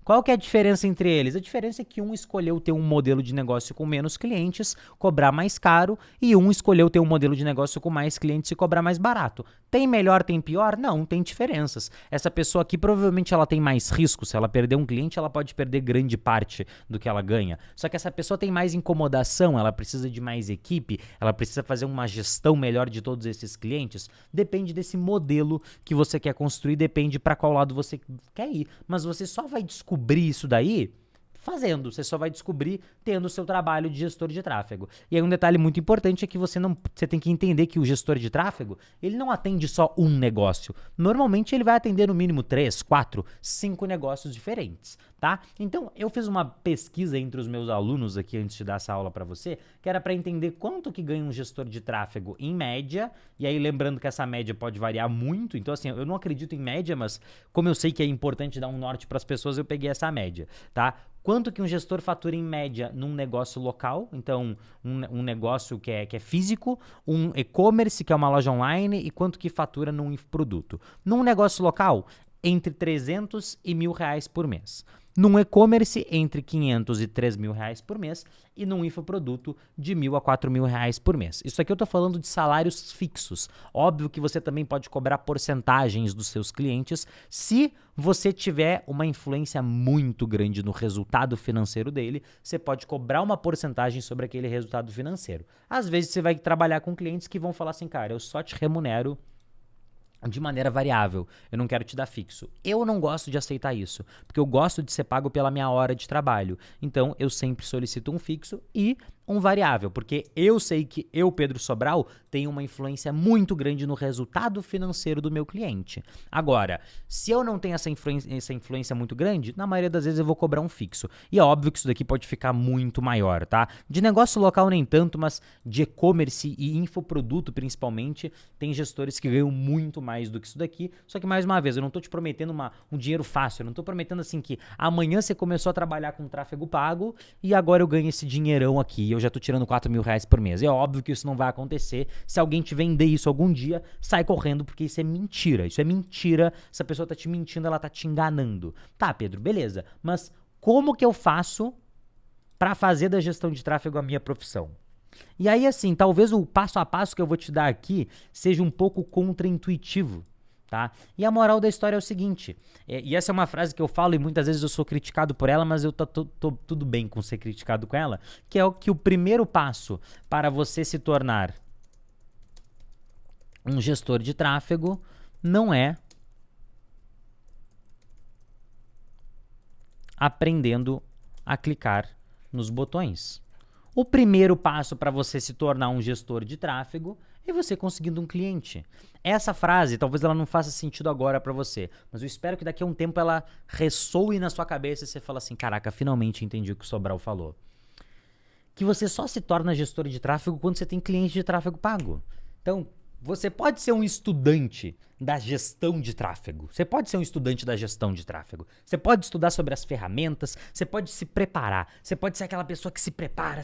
S1: Qual que é a diferença entre eles? A diferença é que um escolheu ter um modelo de negócio com menos clientes, cobrar mais caro, e um escolheu ter um modelo de negócio com mais clientes e cobrar mais barato. Tem melhor, tem pior? Não, tem diferenças. Essa pessoa aqui provavelmente ela tem mais risco. Se ela perder um cliente, ela pode perder grande parte do que ela ganha. Só que essa pessoa tem mais incomodação, ela precisa de mais equipe, ela precisa fazer uma gestão melhor de todos esses clientes. Depende desse modelo que você quer construir, depende para qual lado você quer ir. Mas você só vai descobrir isso daí fazendo, você só vai descobrir tendo o seu trabalho de gestor de tráfego. E aí um detalhe muito importante é que você tem que entender que o gestor de tráfego, ele não atende só um negócio. Normalmente ele vai atender no mínimo 3, 4, 5 negócios diferentes, tá? Então eu fiz uma pesquisa entre os meus alunos aqui antes de dar essa aula para você, que era para entender quanto que ganha um gestor de tráfego em média, e aí lembrando que essa média pode variar muito, então assim, eu não acredito em média, mas como eu sei que é importante dar um norte para as pessoas, eu peguei essa média, tá? Quanto que um gestor fatura em média num negócio local, então um negócio que é físico, um e-commerce, que é uma loja online, e quanto que fatura num infoproduto. Num negócio local, entre 300 e R$ 1.000 por mês. Num e-commerce, entre 500 e 3 mil reais por mês, e num infoproduto de 1.000 a 4 mil reais por mês. Isso aqui eu tô falando de salários fixos. Óbvio que você também pode cobrar porcentagens dos seus clientes se você tiver uma influência muito grande no resultado financeiro dele, você pode cobrar uma porcentagem sobre aquele resultado financeiro. Às vezes você vai trabalhar com clientes que vão falar assim, cara, eu só te remunero de maneira variável, eu não quero te dar fixo. Eu não gosto de aceitar isso, porque eu gosto de ser pago pela minha hora de trabalho. Então, eu sempre solicito um fixo e um variável, porque eu sei que eu, Pedro Sobral, tenho uma influência muito grande no resultado financeiro do meu cliente. Agora, se eu não tenho essa influência muito grande, na maioria das vezes eu vou cobrar um fixo. E é óbvio que isso daqui pode ficar muito maior, tá? De negócio local nem tanto, mas de e-commerce e infoproduto principalmente, tem gestores que ganham muito mais do que isso daqui. Só que, mais uma vez, eu não tô te prometendo um dinheiro fácil, eu não tô prometendo assim que amanhã você começou a trabalhar com tráfego pago e agora eu ganho esse dinheirão aqui. Eu já tô tirando 4 mil reais por mês. É óbvio que isso não vai acontecer. Se alguém te vender isso algum dia, sai correndo, porque isso é mentira. Isso é mentira. Essa pessoa tá te mentindo, ela tá te enganando. Tá, Pedro, beleza. Mas como que eu faço pra fazer da gestão de tráfego a minha profissão? E aí, assim, talvez o passo a passo que eu vou te dar aqui seja um pouco contraintuitivo. Tá? E a moral da história é o seguinte, e essa é uma frase que eu falo e muitas vezes eu sou criticado por ela, mas eu tô tudo bem com ser criticado com ela, que é que o primeiro passo para você se tornar um gestor de tráfego não é aprendendo a clicar nos botões. O primeiro passo para você se tornar um gestor de tráfego é você conseguindo um cliente. Essa frase, talvez ela não faça sentido agora para você, mas eu espero que daqui a um tempo ela ressoe na sua cabeça e você fala assim, caraca, finalmente entendi o que o Sobral falou. Que você só se torna gestor de tráfego quando você tem cliente de tráfego pago. Então, você pode ser um estudante da gestão de tráfego. Você pode ser um estudante da gestão de tráfego. Você pode estudar sobre as ferramentas, você pode se preparar. Você pode ser aquela pessoa que se prepara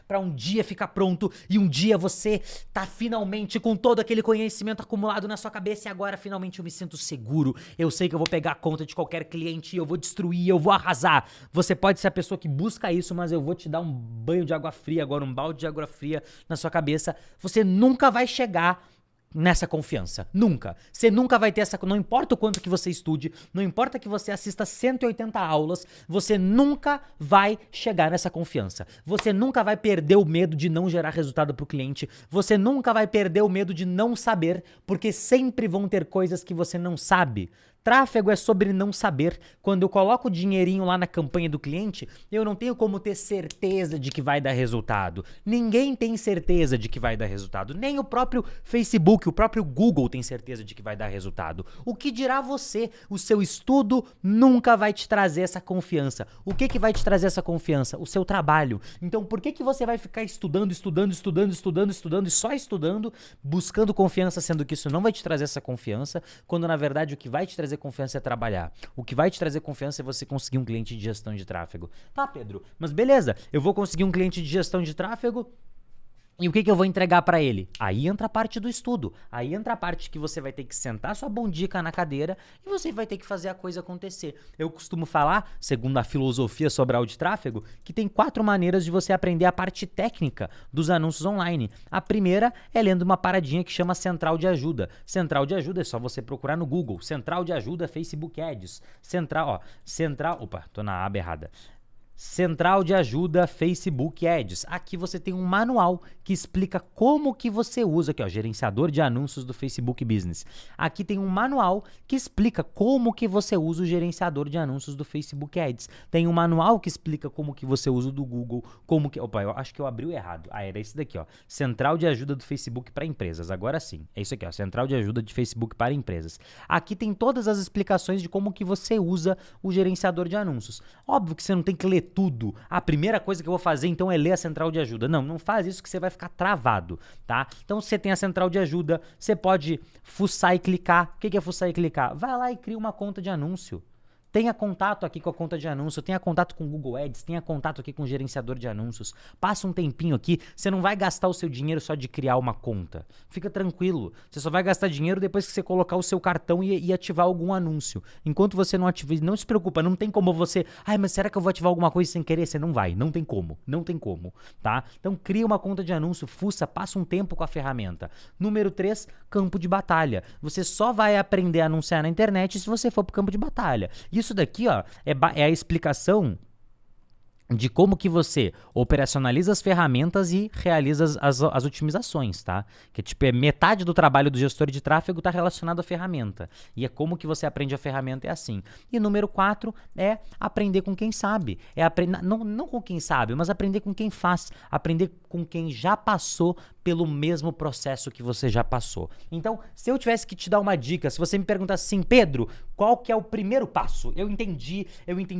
S1: para um dia ficar pronto e um dia você tá finalmente com todo aquele conhecimento acumulado na sua cabeça e agora finalmente eu me sinto seguro. Eu sei que eu vou pegar a conta de qualquer cliente, eu vou destruir, eu vou arrasar. Você pode ser a pessoa que busca isso, mas eu vou te dar um banho de água fria agora, um balde de água fria na sua cabeça. Você nunca vai chegar nessa confiança. Nunca. Você nunca vai ter essa... Não importa o quanto que você estude, não importa que você assista 180 aulas, você nunca vai chegar nessa confiança. Você nunca vai perder o medo de não gerar resultado para o cliente. Você nunca vai perder o medo de não saber, porque sempre vão ter coisas que você não sabe. Tráfego é sobre não saber. Quando eu coloco o dinheirinho lá na campanha do cliente, eu não tenho como ter certeza de que vai dar resultado. Ninguém tem certeza de que vai dar resultado. Nem o próprio Facebook, o próprio Google tem certeza de que vai dar resultado. O que dirá você? O seu estudo nunca vai te trazer essa confiança. O que vai te trazer essa confiança? O seu trabalho. Então, por que você vai ficar estudando e só estudando, buscando confiança, sendo que isso não vai te trazer essa confiança, quando na verdade o que vai te trazer confiança é trabalhar. O que vai te trazer confiança é você conseguir um cliente de gestão de tráfego. Tá, Pedro, mas beleza, eu vou conseguir um cliente de gestão de tráfego E o que eu vou entregar para ele? Aí entra a parte do estudo. Aí entra a parte que você vai ter que sentar sua bundica na cadeira e você vai ter que fazer a coisa acontecer. Eu costumo falar, segundo a filosofia Sobral de Tráfego, que tem 4 maneiras de você aprender a parte técnica dos anúncios online. A primeira é lendo uma paradinha que chama Central de Ajuda. Central de Ajuda é só você procurar no Google. Central de Ajuda Facebook Ads. Opa, tô na aba errada. Central de Ajuda Facebook Ads. Aqui você tem um manual que explica como que você usa, aqui ó, gerenciador de anúncios do Facebook Business. Aqui tem um manual que explica como que você usa o gerenciador de anúncios do Facebook Ads. Tem um manual que explica como que você usa o do Google, como que... Opa, eu acho que eu abri o errado. Ah, era esse daqui, ó. Central de Ajuda do Facebook para empresas. Agora sim. É isso aqui, ó. Central de Ajuda de Facebook para empresas. Aqui tem todas as explicações de como que você usa o gerenciador de anúncios. Óbvio que você não tem que ler tudo. A primeira coisa que eu vou fazer então é ler a central de ajuda. Não faz isso que você vai ficar travado, tá? Então você tem a central de ajuda, você pode fuçar e clicar. O que é fuçar e clicar? Vai lá e cria uma conta de anúncio. Tenha contato aqui com a conta de anúncio, tenha contato com o Google Ads, tenha contato aqui com o gerenciador de anúncios. Passa um tempinho aqui, você não vai gastar o seu dinheiro só de criar uma conta. Fica tranquilo, você só vai gastar dinheiro depois que você colocar o seu cartão e ativar algum anúncio. Enquanto você não ativar, não se preocupa, não tem como você... mas será que eu vou ativar alguma coisa sem querer? Você não vai, não tem como, tá? Então cria uma conta de anúncio, fuça, passa um tempo com a ferramenta. Número 3, campo de batalha. Você só vai aprender a anunciar na internet se você for pro campo de batalha. Isso daqui, ó, é a explicação de como que você operacionaliza as ferramentas e realiza as otimizações, tá? Que tipo, metade do trabalho do gestor de tráfego está relacionado à ferramenta. E é como que você aprende a ferramenta, é assim. E número 4 é aprender com quem sabe. É aprender, não com quem sabe, mas aprender com quem faz. Aprender com quem já passou pelo mesmo processo que você já passou. Então, se eu tivesse que te dar uma dica, se você me perguntasse assim, Pedro, qual que é o primeiro passo? Eu entendi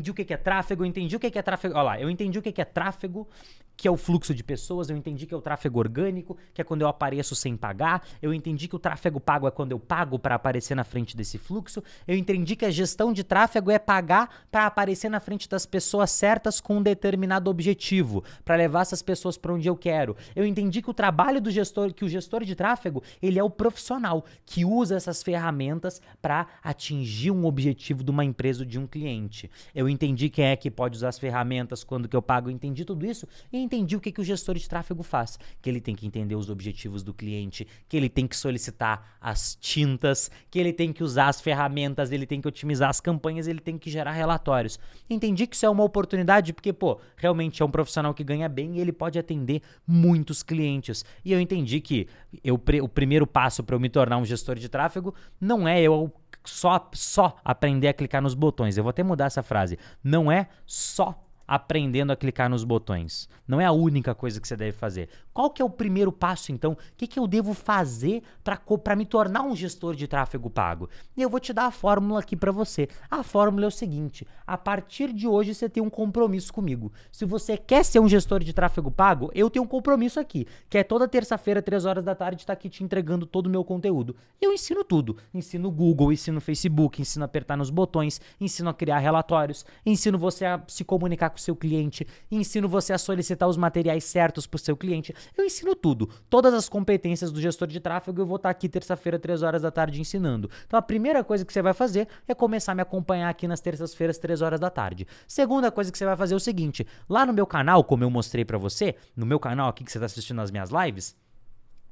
S1: o que é tráfego, eu entendi o que é tráfego, olha lá, eu entendi o que é tráfego, que é o fluxo de pessoas, eu entendi que é o tráfego orgânico, que é quando eu apareço sem pagar, eu entendi que o tráfego pago é quando eu pago para aparecer na frente desse fluxo, eu entendi que a gestão de tráfego é pagar para aparecer na frente das pessoas certas com um determinado objetivo, para levar essas pessoas para onde eu quero. Eu entendi que o trabalho do gestor, que o gestor de tráfego, ele é o profissional que usa essas ferramentas para atingir um objetivo de uma empresa ou de um cliente. Eu entendi quem é que pode usar as ferramentas, quando que eu pago, eu entendi tudo isso e entendi o que o gestor de tráfego faz, que ele tem que entender os objetivos do cliente, que ele tem que solicitar as tintas, que ele tem que usar as ferramentas, ele tem que otimizar as campanhas, ele tem que gerar relatórios. Entendi que isso é uma oportunidade porque, realmente é um profissional que ganha bem e ele pode atender muitos clientes. E eu entendi que o primeiro passo para eu me tornar um gestor de tráfego não é eu só aprender a clicar nos botões. Eu vou até mudar essa frase. Não é só aprendendo a clicar nos botões. Não é a única coisa que você deve fazer. Qual que é o primeiro passo, então? O que eu devo fazer para me tornar um gestor de tráfego pago? E eu vou te dar a fórmula aqui para você. A fórmula é o seguinte: a partir de hoje você tem um compromisso comigo. Se você quer ser um gestor de tráfego pago, eu tenho um compromisso aqui, que é toda terça-feira, 3 horas da tarde, estar aqui te entregando todo o meu conteúdo. Eu ensino tudo. Ensino Google, ensino Facebook, ensino a apertar nos botões, ensino a criar relatórios, ensino você a se comunicar com o seu cliente, ensino você a solicitar os materiais certos para o seu cliente. Eu ensino tudo. Todas as competências do gestor de tráfego eu vou estar aqui terça-feira, 3 horas da tarde ensinando. Então a primeira coisa que você vai fazer é começar a me acompanhar aqui nas terças-feiras, 3 horas da tarde. Segunda coisa que você vai fazer é o seguinte: lá no meu canal, como eu mostrei para você, no meu canal aqui que você está assistindo as minhas lives,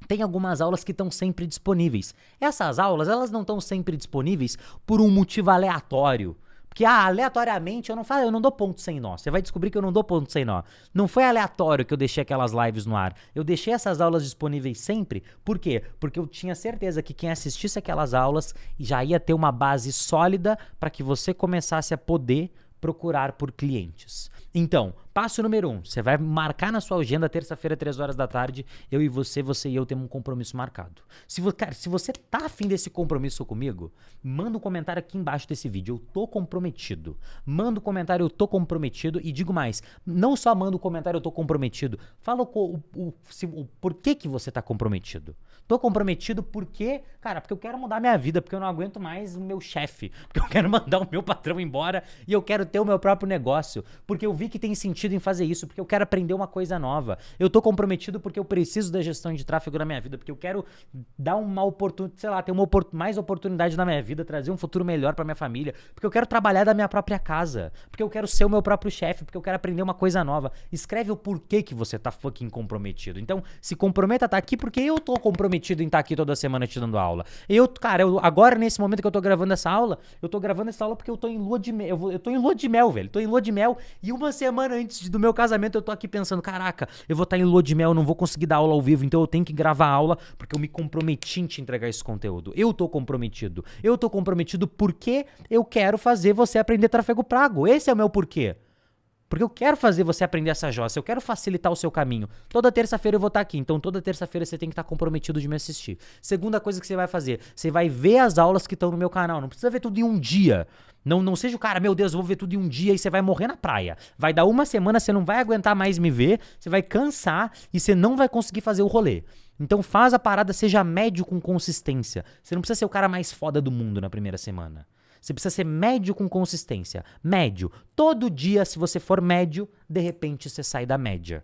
S1: tem algumas aulas que estão sempre disponíveis. Essas aulas, elas não estão sempre disponíveis por um motivo aleatório. Porque, aleatoriamente, eu não dou ponto sem nó. Você vai descobrir que eu não dou ponto sem nó. Não foi aleatório que eu deixei aquelas lives no ar. Eu deixei essas aulas disponíveis sempre. Por quê? Porque eu tinha certeza que quem assistisse aquelas aulas já ia ter uma base sólida para que você começasse a poder procurar por clientes. Então, passo número 1, você vai marcar na sua agenda terça-feira, 3 horas da tarde, eu e você e eu temos um compromisso marcado. Se você tá afim desse compromisso comigo, manda um comentário aqui embaixo desse vídeo, eu tô comprometido. Manda um comentário, eu tô comprometido, e digo mais, não só manda um comentário, eu tô comprometido, fala o porquê que você tá comprometido. Tô comprometido porque eu quero mudar minha vida, porque eu não aguento mais o meu chefe, porque eu quero mandar o meu patrão embora e eu quero ter o meu próprio negócio, porque eu vi que tem sentido em fazer isso, porque eu quero aprender uma coisa nova. Eu tô comprometido porque eu preciso da gestão de tráfego na minha vida, porque eu quero dar uma oportunidade, sei lá, ter mais oportunidade na minha vida, trazer um futuro melhor pra minha família, porque eu quero trabalhar da minha própria casa, porque eu quero ser o meu próprio chefe, porque eu quero aprender uma coisa nova. Escreve o porquê que você tá fucking comprometido. Então, se comprometa a tá aqui porque eu tô comprometido em estar aqui toda semana te dando aula. Agora, nesse momento que eu tô gravando essa aula, eu tô gravando essa aula porque eu tô em lua de mel. Eu tô em lua de mel, velho. Tô em lua de mel e uma semana antes do meu casamento eu tô aqui pensando, caraca, eu vou estar em lua de mel, eu não vou conseguir dar aula ao vivo, então eu tenho que gravar a aula porque eu me comprometi em te entregar esse conteúdo. Eu tô comprometido. Eu tô comprometido porque eu quero fazer você aprender tráfego pago. Esse é o meu porquê. Porque eu quero fazer você aprender essa jossa, eu quero facilitar o seu caminho. Toda terça-feira eu vou estar aqui, então toda terça-feira você tem que estar comprometido de me assistir. Segunda coisa que você vai fazer, você vai ver as aulas que estão no meu canal, não precisa ver tudo em um dia. Não seja o cara, meu Deus, eu vou ver tudo em um dia e você vai morrer na praia. Vai dar uma semana, você não vai aguentar mais me ver, você vai cansar e você não vai conseguir fazer o rolê. Então faz a parada, seja médio com consistência. Você não precisa ser o cara mais foda do mundo na primeira semana. Você precisa ser médio com consistência. Médio. Todo dia, se você for médio, de repente você sai da média.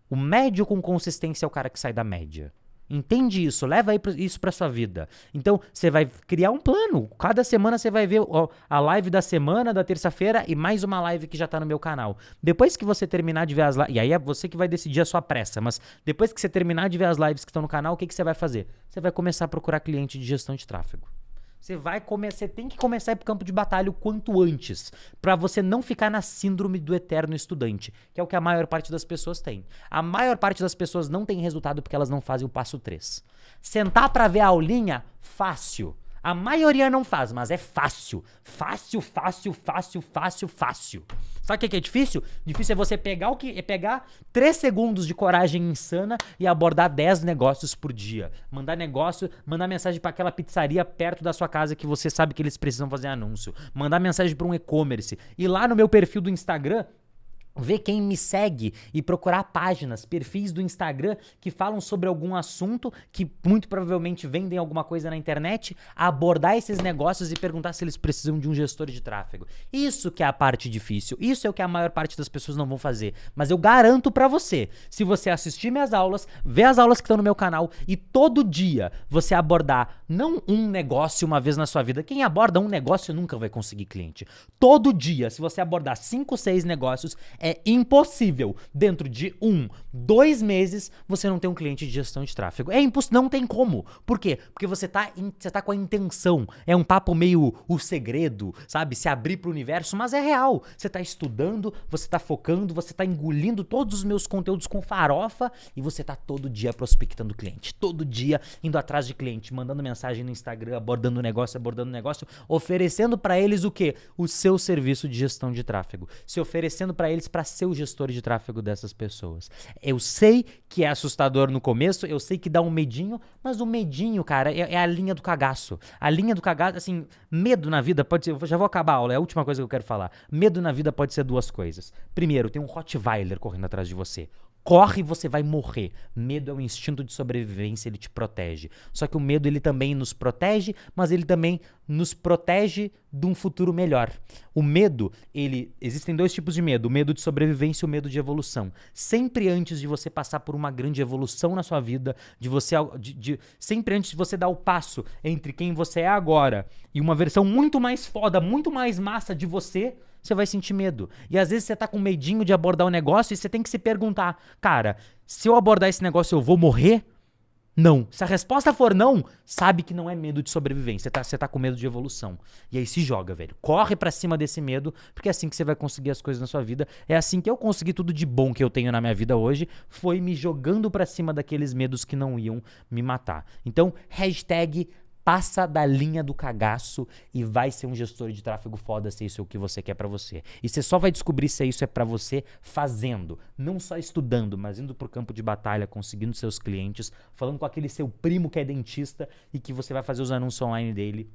S1: O médio com consistência é o cara que sai da média. Entende isso? Leva isso pra sua vida. Então, você vai criar um plano. Cada semana você vai ver a live da semana, da terça-feira, e mais uma live que já tá no meu canal. Depois que você terminar de ver as lives, e aí é você que vai decidir a sua pressa, mas depois que você terminar de ver as lives que estão no canal, o que você vai fazer? Você vai começar a procurar cliente de gestão de tráfego. Você tem que começar a ir pro campo de batalha o quanto antes, pra você não ficar na síndrome do eterno estudante, que é o que a maior parte das pessoas tem. A maior parte das pessoas não tem resultado porque elas não fazem o passo 3. Sentar pra ver a aulinha, fácil. A maioria não faz, mas é fácil. Fácil, fácil, fácil, fácil, fácil. Sabe o que é difícil? Difícil é você pegar 3 segundos de coragem insana e abordar 10 negócios por dia. Mandar mensagem pra aquela pizzaria perto da sua casa que você sabe que eles precisam fazer anúncio. Mandar mensagem pra um e-commerce. E lá no meu perfil do Instagram, ver quem me segue e procurar páginas, perfis do Instagram que falam sobre algum assunto que muito provavelmente vendem alguma coisa na internet, abordar esses negócios e perguntar se eles precisam de um gestor de tráfego. Isso que é a parte difícil, isso é o que a maior parte das pessoas não vão fazer. Mas eu garanto pra você, se você assistir minhas aulas, ver as aulas que estão no meu canal e todo dia você abordar não um negócio uma vez na sua vida, quem aborda um negócio nunca vai conseguir cliente. Todo dia, se você abordar 5, 6 negócios, é impossível, dentro de 1, 2 meses, você não ter um cliente de gestão de tráfego. É impossível, não tem como. Por quê? Porque você tá com a intenção. É um papo meio o segredo, sabe? Se abrir pro universo, mas é real. Você tá estudando, você tá focando, você tá engolindo todos os meus conteúdos com farofa e você tá todo dia prospectando cliente. Todo dia indo atrás de cliente, mandando mensagem no Instagram, abordando negócio, oferecendo pra eles o quê? O seu serviço de gestão de tráfego. Se oferecendo pra eles para ser o gestor de tráfego dessas pessoas. Eu sei que é assustador no começo, eu sei que dá um medinho, mas o medinho, cara, é a linha do cagaço. A linha do cagaço, assim, medo na vida pode ser, eu já vou acabar a aula, é a última coisa que eu quero falar. Medo na vida pode ser 2 coisas. Primeiro, tem um Rottweiler correndo atrás de você. Corre, você vai morrer. Medo é um instinto de sobrevivência, ele te protege. Só que o medo, ele também nos protege, mas ele também nos protege de um futuro melhor. O medo, existem 2 tipos de medo, o medo de sobrevivência e o medo de evolução. Sempre antes de você passar por uma grande evolução na sua vida, sempre antes de você dar o passo entre quem você é agora e uma versão muito mais foda, muito mais massa de você vai sentir medo. E às vezes você tá com medinho de abordar o negócio e você tem que se perguntar, cara, se eu abordar esse negócio eu vou morrer? Não. Se a resposta for não, sabe que não é medo de sobrevivência, você tá com medo de evolução. E aí se joga, velho. Corre pra cima desse medo, porque é assim que você vai conseguir as coisas na sua vida. É assim que eu consegui tudo de bom que eu tenho na minha vida hoje, foi me jogando pra cima daqueles medos que não iam me matar. Então, hashtag passa da linha do cagaço e vai ser um gestor de tráfego foda se isso é o que você quer pra você. E você só vai descobrir se isso é pra você fazendo, não só estudando, mas indo pro campo de batalha, conseguindo seus clientes, falando com aquele seu primo que é dentista e que você vai fazer os anúncios online dele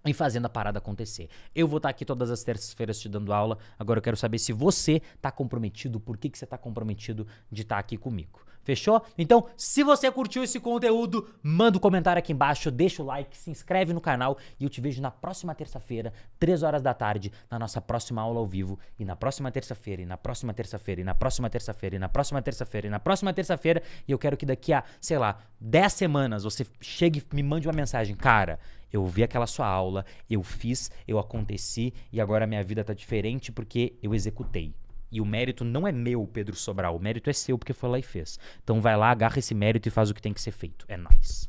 S1: e fazendo a parada acontecer. Eu vou estar aqui todas as terças-feiras te dando aula. Agora eu quero saber se você tá comprometido, por que você tá comprometido de estar aqui comigo. Fechou? Então, se você curtiu esse conteúdo, manda um comentário aqui embaixo, deixa o like, se inscreve no canal e eu te vejo na próxima terça-feira, 3 horas da tarde, na nossa próxima aula ao vivo. E na próxima terça-feira, e na próxima terça-feira, e na próxima terça-feira, e na próxima terça-feira, e na próxima terça-feira. E eu quero que daqui a, sei lá, 10 semanas você chegue e me mande uma mensagem. Cara, eu vi aquela sua aula, eu fiz, eu aconteci e agora minha vida tá diferente porque eu executei. E o mérito não é meu, Pedro Sobral. O mérito é seu porque foi lá e fez. Então vai lá, agarra esse mérito e faz o que tem que ser feito. É nóis.